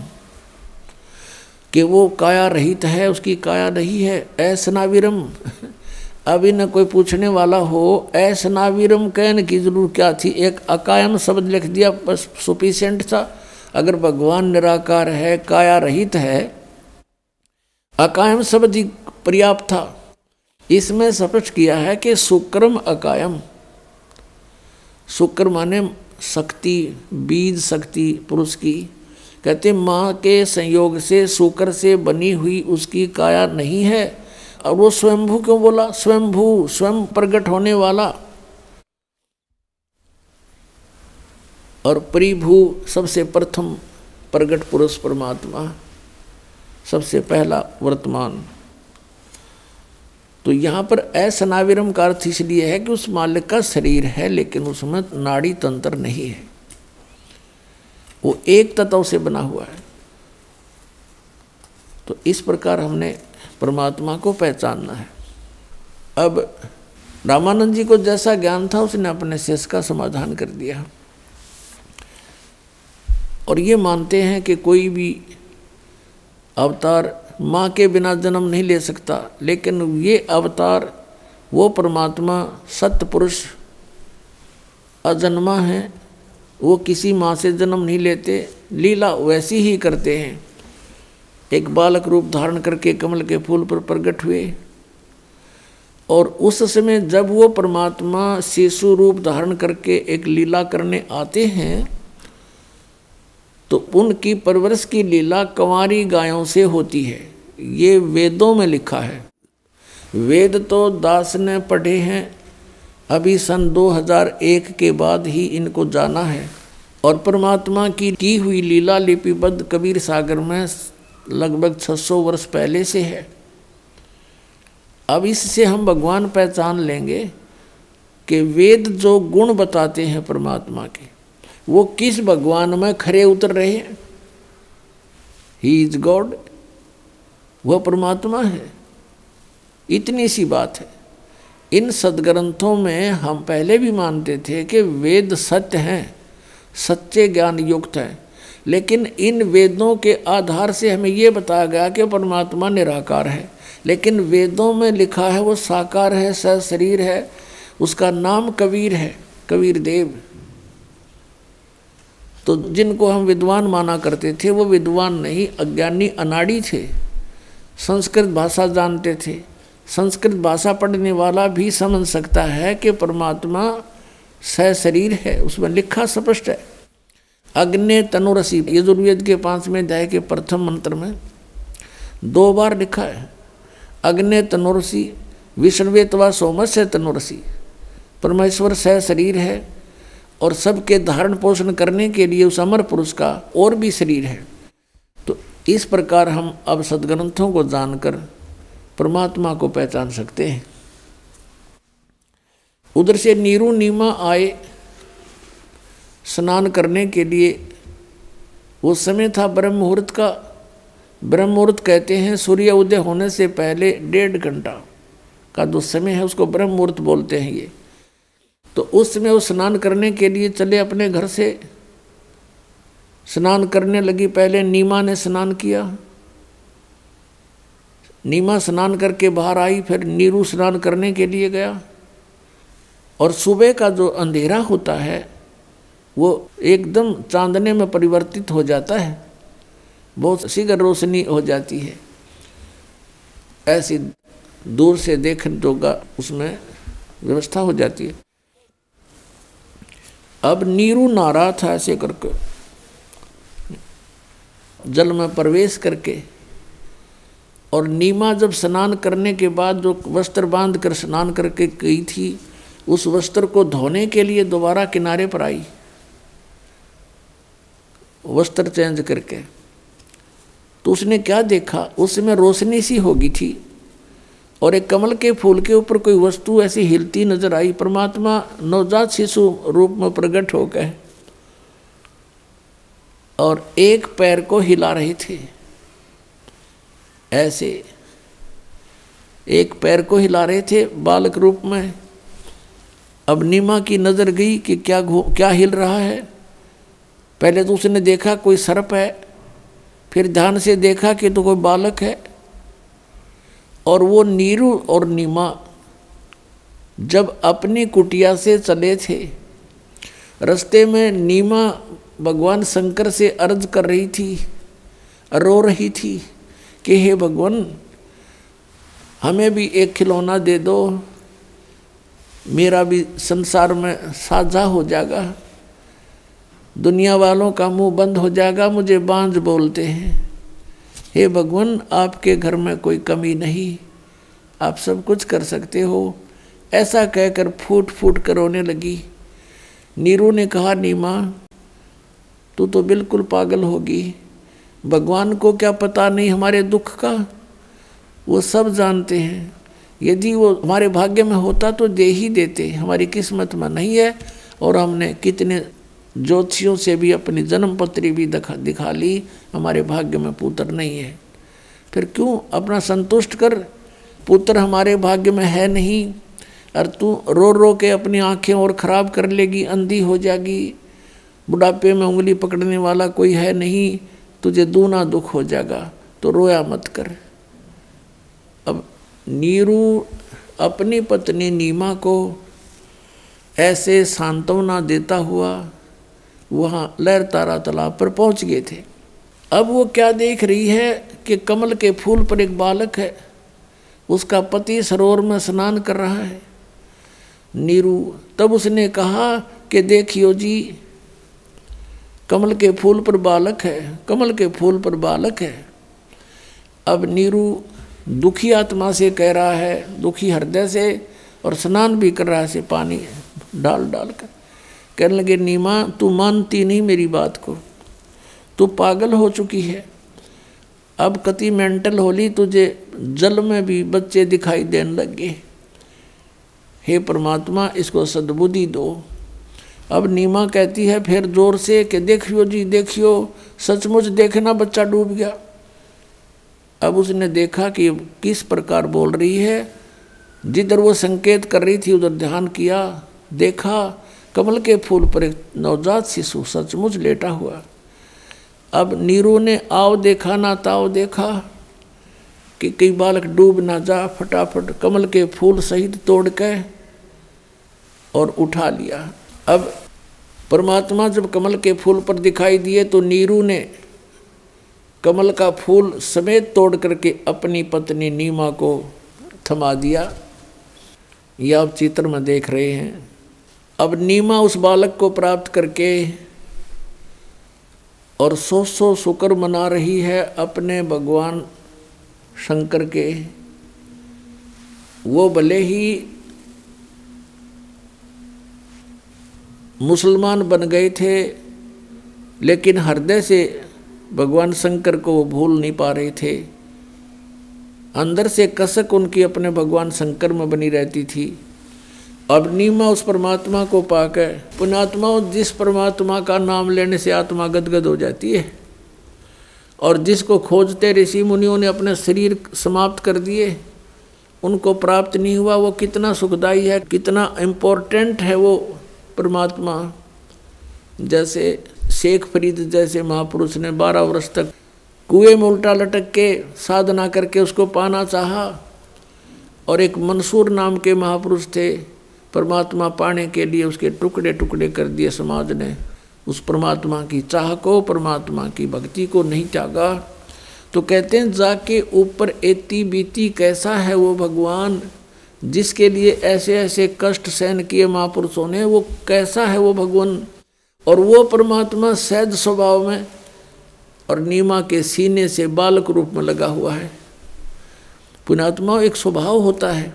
Speaker 2: कि वो काया रहित है, उसकी काया नहीं है। ऐसनाविरम, अभी न कोई पूछने वाला हो ऐसनाविरम कहने की जरूर क्या थी, एक अकायम शब्द लिख दिया बस सफिशिएंट था। अगर भगवान निराकार है, काया रहित है, अकायम शब्द ही पर्याप्त था। इसमें स्पष्ट किया है कि शुक्रम अकायम, शुक्र माने शक्ति, बीज शक्ति पुरुष की। कहते माँ के संयोग से शुक्र से बनी हुई उसकी काया नहीं है। और वो स्वयंभू क्यों बोला? स्वयंभू, स्वयं प्रकट होने वाला। और परिभू, सबसे प्रथम प्रगट पुरुष परमात्मा, सबसे पहला वर्तमान। तो यहाँ पर असनाविरम का अर्थ इसलिए है कि उस मालिक का शरीर है लेकिन उसमें नाड़ी तंत्र नहीं है, वो एक तत्व से बना हुआ है। तो इस प्रकार हमने परमात्मा को पहचानना है। अब रामानंद जी को जैसा ज्ञान था उसने अपने शेष का समाधान कर दिया। और ये मानते हैं कि कोई भी अवतार माँ के बिना जन्म नहीं ले सकता, लेकिन ये अवतार वो परमात्मा सत्य पुरुष अजन्मा है, वो किसी माँ से जन्म नहीं लेते, लीला वैसी ही करते हैं। एक बालक रूप धारण करके कमल के फूल पर प्रकट हुए, और उस समय जब वो परमात्मा शिशु रूप धारण करके एक लीला करने आते हैं तो उनकी परवरिश की लीला कंवारी गायों से होती है। ये वेदों में लिखा है। वेद तो दास ने पढ़े हैं, अभी सन 2001 के बाद ही इनको जाना है। और परमात्मा की हुई लीला लिपिबद्ध कबीर सागर में लगभग 600 वर्ष पहले से है। अब इससे हम भगवान पहचान लेंगे कि वेद जो गुण बताते हैं परमात्मा के, वो किस भगवान में खरे उतर रहे हैं। ही इज गॉड, वह परमात्मा है। इतनी सी बात है। इन सदग्रंथों में हम पहले भी मानते थे कि वेद सत्य हैं, सच्चे ज्ञान युक्त हैं, लेकिन इन वेदों के आधार से हमें ये बताया गया कि परमात्मा निराकार है। लेकिन वेदों में लिखा है वो साकार है, सशरीर है, उसका नाम कबीर है, कबीर देव। तो जिनको हम विद्वान माना करते थे वो विद्वान नहीं, अज्ञानी अनाड़ी थे। संस्कृत भाषा जानते थे। संस्कृत भाषा पढ़ने वाला भी समझ सकता है कि परमात्मा सशरीर है, उसमें लिखा स्पष्ट है। अग्नि तनुरसी, यजुर्वेद के 5वें अध्याय के प्रथम मंत्र में 2 बार लिखा है। अग्नि तनुरसी विष्णुवेत्वा सोमस्य तनुरसी, परमेश्वर सशरीर है और सबके धारण पोषण करने के लिए उस अमर पुरुष का और भी शरीर है। तो इस प्रकार हम अब सदग्रंथों को जानकर परमात्मा को पहचान सकते हैं। उधर से नीरू नीमा आए स्नान करने के लिए वो समय था ब्रह्म मुहूर्त का। ब्रह्म मुहूर्त कहते हैं सूर्य उदय होने से पहले 1.5 घंटा का जो समय है उसको ब्रह्म मुहूर्त बोलते हैं ये। तो उस समय वो स्नान करने के लिए चले अपने घर से। स्नान करने लगी, पहले नीमा ने स्नान किया। नीमा स्नान करके बाहर आई, फिर नीरू स्नान करने के लिए गया। और सुबह का जो अंधेरा होता है वो एकदम चांदने में परिवर्तित हो जाता है, बहुत शीघ्र रोशनी हो जाती है। ऐसी दूर से देखने जोगा उसमें व्यवस्था हो जाती है। अब नीरू नहा रहा था ऐसे करके, जल में प्रवेश करके। और नीमा जब स्नान करने के बाद जो वस्त्र बांध कर स्नान करके गई थी, उस वस्त्र को धोने के लिए दोबारा किनारे पर आई, वस्त्र चेंज करके। तो उसने क्या देखा, उसमें रोशनी सी होगी थी और एक कमल के फूल के ऊपर कोई वस्तु ऐसी हिलती नजर आई। परमात्मा नवजात शिशु रूप में प्रकट हो गए और एक पैर को हिला रहे थे, ऐसे एक पैर को हिला रहे थे बालक रूप में। अब नीमा की नजर गई कि क्या हिल रहा है। पहले तो उसने देखा कोई सर्प है, फिर ध्यान से देखा कि तो कोई बालक है। और वो नीरू और नीमा जब अपनी कुटिया से चले थे, रास्ते में नीमा भगवान शंकर से अर्ज कर रही थी, रो रही थी कि हे भगवान, हमें भी एक खिलौना दे दो, मेरा भी संसार में साझा हो जाएगा, दुनिया वालों का मुंह बंद हो जाएगा, मुझे बांझ बोलते हैं। हे भगवान, आपके घर में कोई कमी नहीं, आप सब कुछ कर सकते हो। ऐसा कहकर फूट फूट कर रोने लगी। नीरू ने कहा, नीमा तू तो बिल्कुल पागल होगी, भगवान को क्या पता नहीं हमारे दुख का, वो सब जानते हैं। यदि वो हमारे भाग्य में होता तो दे ही देते, हमारी किस्मत में नहीं है। और हमने कितने ज्योतिषियों से भी अपनी जन्म पत्री भी दिखा ली, हमारे भाग्य में पुत्र नहीं है। फिर क्यों अपना संतुष्ट कर, पुत्र हमारे भाग्य में है नहीं, और तू रो रो के अपनी आंखें और खराब कर लेगी, अंधी हो जाएगी, बुढ़ापे में उंगली पकड़ने वाला कोई है नहीं, तुझे दूना दुख हो जाएगा, तो रोया मत कर। अब नीरू अपनी पत्नी नीमा को ऐसे सांत्वना देता हुआ वहाँ लहर तारा तालाब पर पहुँच गए थे। अब वो क्या देख रही है कि कमल के फूल पर एक बालक है, उसका पति सरोवर में स्नान कर रहा है। नीरू तब उसने कहा कि देखियो जी, कमल के फूल पर बालक है, कमल के फूल पर बालक है। अब नीरू दुखी आत्मा से कह रहा है, दुखी हृदय से, और स्नान भी कर रहा है से पानी डाल डाल कर। कहने लगे, नीमा तू मानती नहीं मेरी बात को, तू पागल हो चुकी है, अब कति मेंटल होली, तुझे जल में भी बच्चे दिखाई देने लगे। हे परमात्मा, इसको सद्बुद्धि दो। अब नीमा कहती है फिर जोर से कि देखियो जी देखियो, सचमुच देखना बच्चा डूब गया। अब उसने देखा कि किस प्रकार बोल रही है, जिधर वो संकेत कर रही थी उधर ध्यान किया, देखा कमल के फूल पर एक नवजात शिशु सचमुच लेटा हुआ। अब नीरू ने आओ देखा ना ताओ देखा कि कई बालक डूब ना जा, फटाफट कमल के फूल सहित तोड़ के और उठा लिया। अब परमात्मा जब कमल के फूल पर दिखाई दिए तो नीरू ने कमल का फूल समेत तोड़ करके अपनी पत्नी नीमा को थमा दिया। यह आप चित्र में देख रहे हैं। अब नीमा उस बालक को प्राप्त करके और 100 शुक्र मना रही है अपने भगवान शंकर के। वो भले ही मुसलमान बन गए थे, लेकिन हृदय से भगवान शंकर को वो भूल नहीं पा रहे थे। अंदर से कसक उनकी अपने भगवान शंकर में बनी रहती थी। अब नीमा उस परमात्मा को पाकर, पुण्यात्मा जिस परमात्मा का नाम लेने से आत्मा गदगद हो जाती है, और जिसको खोजते ऋषि मुनियों ने अपने शरीर समाप्त कर दिए, उनको प्राप्त नहीं हुआ, वो कितना सुखदाई है, कितना इम्पोर्टेंट है वो परमात्मा। जैसे शेख फरीद जैसे महापुरुष ने 12 वर्ष तक कुएं में उल्टा लटक के साधना करके उसको पाना चाहा, और एक मंसूर नाम के महापुरुष थे, परमात्मा पाने के लिए उसके टुकड़े टुकड़े कर दिए समाज ने। उस परमात्मा की चाह को, परमात्मा की भक्ति को नहीं त्यागा। तो कहते हैं जाके ऊपर एती बीती कैसा है वो भगवान, जिसके लिए ऐसे ऐसे कष्ट सहन किए महापुरुषों ने, वो कैसा है वो भगवान। और वो परमात्मा सहज स्वभाव में और नीमा के सीने से बालक रूप में लगा हुआ है। पुण्यात्मा एक स्वभाव होता है,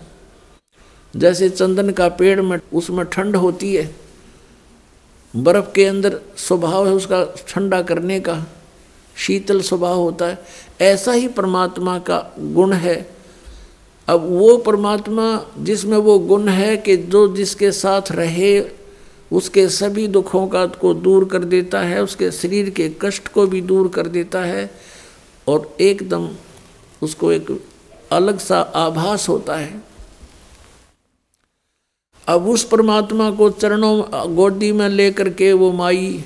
Speaker 2: जैसे चंदन का पेड़ में उसमें ठंड होती है, बर्फ के अंदर स्वभाव है उसका ठंडा करने का, शीतल स्वभाव होता है, ऐसा ही परमात्मा का गुण है। अब वो परमात्मा जिसमें वो गुण है कि जो जिसके साथ रहे उसके सभी दुखों का को दूर कर देता है, उसके शरीर के कष्ट को भी दूर कर देता है, और एकदम उसको एक अलग सा आभास होता है। अब उस परमात्मा को चरणों गोदी में लेकर के वो माई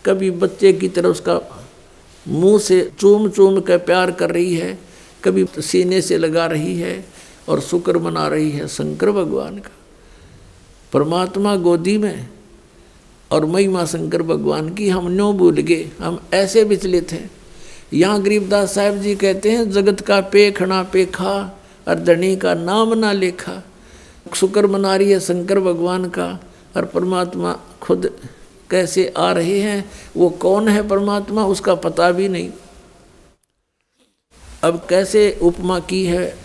Speaker 2: कभी बच्चे की तरह उसका मुंह से चूम चूम कर प्यार कर रही है, कभी सीने से लगा रही है और शुक्र मना रही है शंकर भगवान का। परमात्मा गोदी में और महिमा शंकर भगवान की हम न्यों भूल गए, हम ऐसे विचलित हैं। यहाँ गरीबदास साहब जी कहते हैं जगत का पेखना पेखा और धनी का नाम ना लेखा। शुक्र मना रही है शंकर भगवान का, और परमात्मा खुद कैसे आ रहे हैं, वो कौन है परमात्मा उसका पता भी नहीं। अब कैसे उपमा की है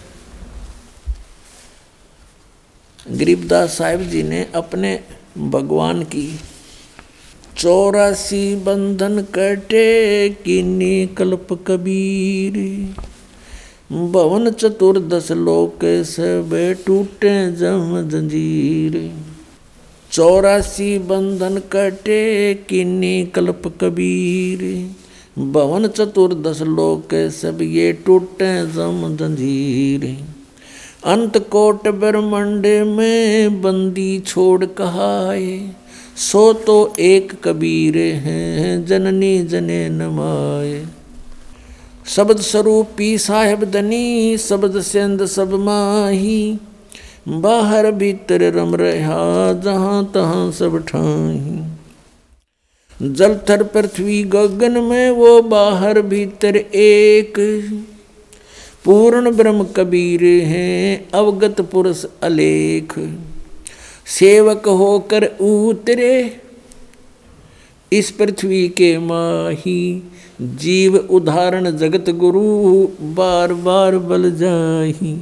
Speaker 2: गरीबदास साहिब जी ने अपने भगवान की। 84 बंधन कटे कीनी कल्प कबीर, भवन चतुर्दश लोक सब टूटे जम जंजीर। 84 बंधन कटे कीनी कल्प कबीर, भवन चतुर्दश लोक सब ये टूटे जम जंजीर। अंत कोट ब्रह्मंड में बंदी छोड़ कहाए, सो तो एक कबीर हैं जननी जने नमाए। शब्द स्वरूपी साहेब दनी शब्द सेंद सब माही, बाहर भीतर रम रहा जहाँ तहाँ सब ठाही। जल थर पृथ्वी गगन में वो बाहर भीतर एक, पूर्ण ब्रह्म कबीर हैं अवगत पुरुष अलेख। सेवक होकर उतरे इस पृथ्वी के माही, जीव उदाहरण जगत गुरु बार बार बल जाही।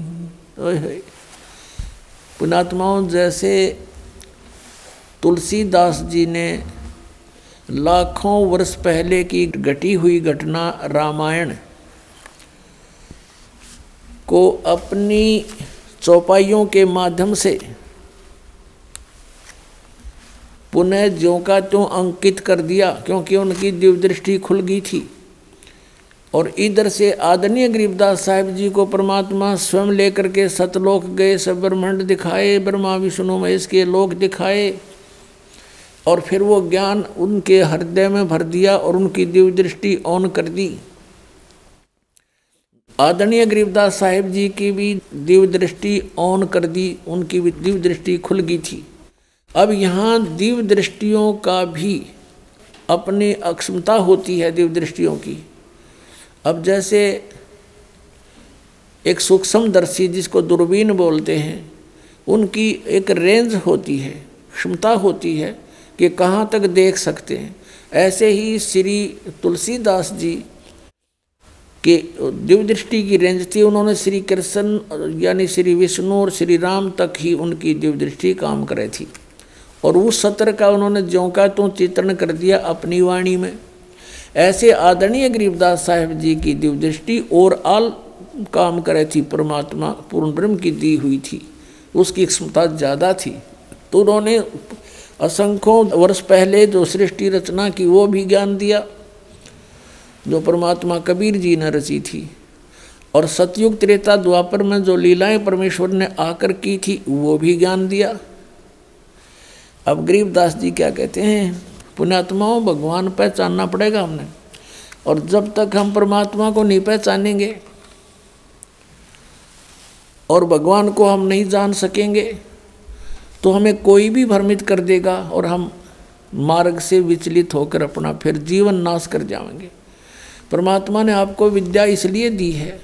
Speaker 2: पुण्यात्माओं, जैसे तुलसीदास जी ने लाखों वर्ष पहले की घटी हुई घटना रामायण को अपनी चौपाइयों के माध्यम से पुनः ज्यों का त्यों अंकित कर दिया, क्योंकि उनकी दिव्य दृष्टि खुल गई थी। और इधर से आदरणीय गरीबदास साहिब जी को परमात्मा स्वयं लेकर के सतलोक गए, सब ब्रह्मांड दिखाए, ब्रह्मा विष्णु महेश के लोक दिखाए, और फिर वो ज्ञान उनके हृदय में भर दिया और उनकी दिव्य दृष्टि ऑन कर दी। आदरणीय गरीबदास साहिब जी की भी दिव्य दृष्टि ऑन कर दी, उनकी भी दिव्य दृष्टि खुल गई थी। अब यहाँ दिव्य दृष्टियों का भी अपनी अक्षमता होती है, दिव्य दृष्टियों की। अब जैसे एक सूक्ष्मदर्शी जिसको दूरबीन बोलते हैं, उनकी एक रेंज होती है, क्षमता होती है कि कहाँ तक देख सकते हैं। ऐसे ही श्री तुलसीदास जी के दिव्य दृष्टि की रेंज थी, उन्होंने श्री कृष्ण यानी श्री विष्णु और श्री राम तक ही उनकी दिव्य दृष्टि काम करे थी, और उस सत्र का उन्होंने ज्यों का त्यों चित्रण कर दिया अपनी वाणी में। ऐसे आदरणीय गरीबदास साहिब जी की दिव्य दृष्टि और आल काम करे थी, परमात्मा पूर्ण ब्रह्म की दी हुई थी, उसकी क्षमता ज़्यादा थी। तो उन्होंने असंख्यों वर्ष पहले जो सृष्टि रचना की वो भी ज्ञान दिया, जो परमात्मा कबीर जी ने रची थी, और सतयुग त्रेता द्वापर में जो लीलाएं परमेश्वर ने आकर की थी वो भी ज्ञान दिया। अब गरीबदास जी क्या कहते हैं, पुण्यात्माओं भगवान पहचानना पड़ेगा हमने, और जब तक हम परमात्मा को नहीं पहचानेंगे और भगवान को हम नहीं जान सकेंगे तो हमें कोई भी भ्रमित कर देगा और हम मार्ग से विचलित होकर अपना फिर जीवन नाश कर जाएंगे। परमात्मा ने आपको विद्या इसलिए दी है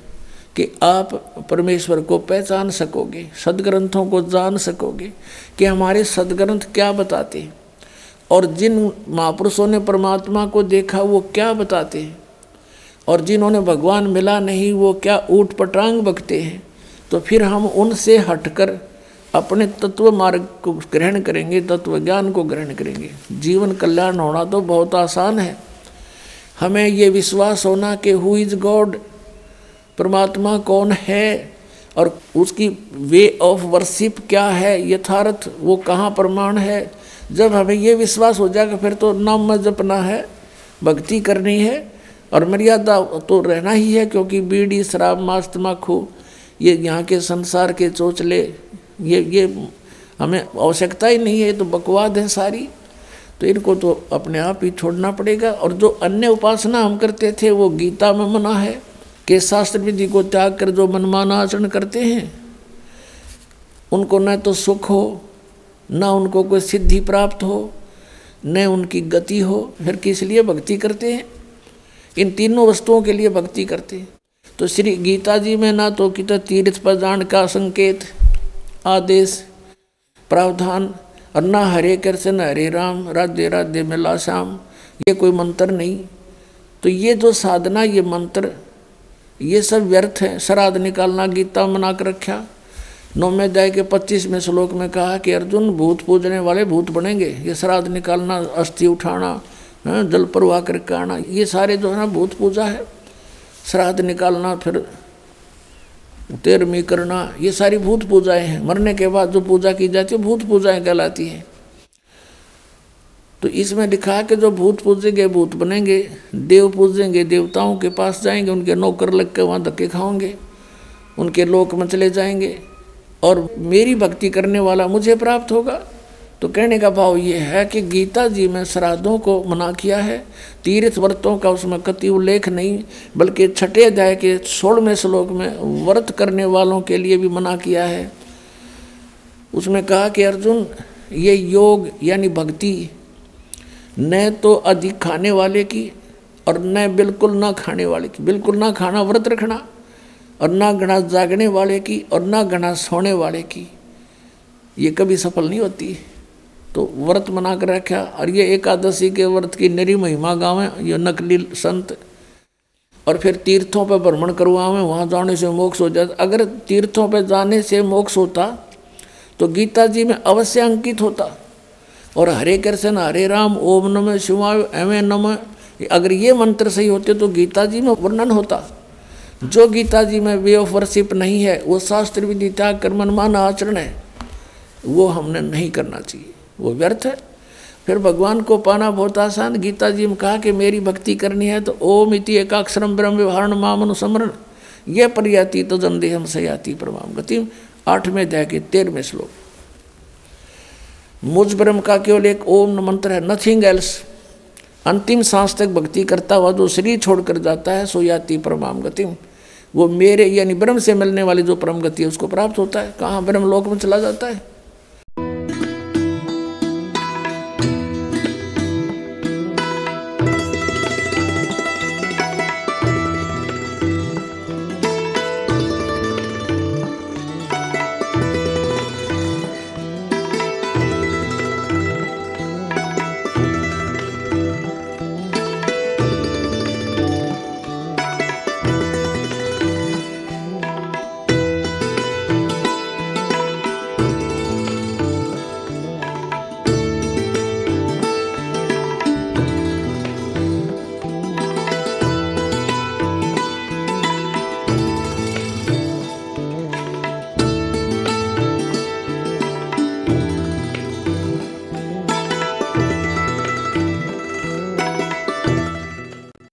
Speaker 2: कि आप परमेश्वर को पहचान सकोगे, सदग्रंथों को जान सकोगे कि हमारे सदग्रंथ क्या बताते हैं, और जिन महापुरुषों ने परमात्मा को देखा वो क्या बताते हैं, और जिन्होंने भगवान मिला नहीं वो क्या ऊट पटांग बकते हैं। तो फिर हम उनसे हटकर अपने तत्व मार्ग को ग्रहण करेंगे, तत्व ज्ञान को ग्रहण करेंगे। जीवन कल्याण होना तो बहुत आसान है। हमें ये विश्वास होना कि हु इज गॉड, परमात्मा कौन है और उसकी वे ऑफ वर्शिप क्या है, यथार्थ वो कहाँ प्रमाण है। जब हमें ये विश्वास हो जाएगा फिर तो नाम में जपना है, भक्ति करनी है, और मर्यादा तो रहना ही है, क्योंकि बीड़ी शराब मांस तम्बाकू ये यहाँ के संसार के चोचले ये हमें आवश्यकता ही नहीं है, तो बकवाद है सारी, तो इनको तो अपने आप ही छोड़ना पड़ेगा। और जो अन्य उपासना हम करते थे वो गीता में मना है कि शास्त्र विधि को त्याग कर जो मनमाना आचरण करते हैं उनको न तो सुख हो, न उनको कोई सिद्धि प्राप्त हो, न उनकी गति हो, फिर किस लिए भक्ति करते हैं? इन तीनों वस्तुओं के लिए भक्ति करते हैं। तो श्री गीता जी में ना तो कितना तीर्थ पर जान का संकेत आदेश प्रावधान, और ना हरे कृष्ण हरे राम राधे राधे मिला श्याम, ये कोई मंत्र नहीं। तो ये जो साधना, ये मंत्र, ये सब व्यर्थ है। श्राद्ध निकालना गीता मना कर रखा। 9वें अध्याय के 25वें श्लोक में कहा कि अर्जुन भूत पूजने वाले भूत बनेंगे। ये श्राद्ध निकालना, अस्थि उठाना, जल प्रवाह करके आना, ये सारे जो है ना भूत पूजा है। श्राद्ध निकालना, फिर तेरहवीं करना, ये सारी भूत पूजाएं हैं। मरने के बाद जो पूजा की जाती है भूत पूजाएं कहलाती हैं। तो इसमें लिखा है कि जो भूत पूजेंगे भूत बनेंगे, देव पूजेंगे देवताओं के पास जाएंगे, उनके नौकर लग के वहाँ धक्के खाओगे, उनके लोक में चले जाएंगे, और मेरी भक्ति करने वाला मुझे प्राप्त होगा। तो कहने का भाव ये है कि गीता जी में श्राद्धों को मना किया है, तीर्थ व्रतों का उसमें कति उल्लेख नहीं, बल्कि 6ठे अध्याय के 16वें श्लोक में व्रत करने वालों के लिए भी मना किया है। उसमें कहा कि अर्जुन ये योग यानी भक्ति न तो अधिक खाने वाले की और न बिल्कुल ना खाने वाले की, बिल्कुल ना खाना व्रत रखना, और ना घना जागने वाले की और ना घना सोने वाले की, ये कभी सफल नहीं होती। तो व्रत मना कर रखा। और ये एकादशी के व्रत की नरी महिमा गावें ये नकली संत, और फिर तीर्थों पर भ्रमण करवावें, वहाँ जाने से मोक्ष हो जाता। अगर तीर्थों पर जाने से मोक्ष होता तो गीता जी में अवश्य अंकित होता, और हरे कृष्ण हरे राम ओम नमः शिवाय एवं नमः, अगर ये मंत्र सही होते तो गीता जी में वर्णन होता। जो गीता जी में वे ऑफ वर्शिप नहीं है, वो शास्त्र विधि त्याग कर मनमाना आचरण है, वो हमने नहीं करना चाहिए, वो व्यर्थ है। फिर भगवान को पाना बहुत आसान। गीता जी में कहा कि मेरी भक्ति करनी है तो ओम इति एकाक्षरम ब्रह्म व्यवहारण माम अनुसमरण ये पर्याति तो जन्देहम सयाति परमाम गतिम। 8वें अध्याय के 13वें श्लोक। मुझ ब्रह्म का केवल एक ओम मंत्र है, नथिंग एल्स। अंतिम सांस तक भक्ति करता हुआ जो शरीर छोड़कर जाता है सो याति परमाम गतिम, वो मेरे यानी ब्रह्म से मिलने वाली जो परम गति है उसको प्राप्त होता है। कहाँ ब्रह्म लोक में चला जाता है।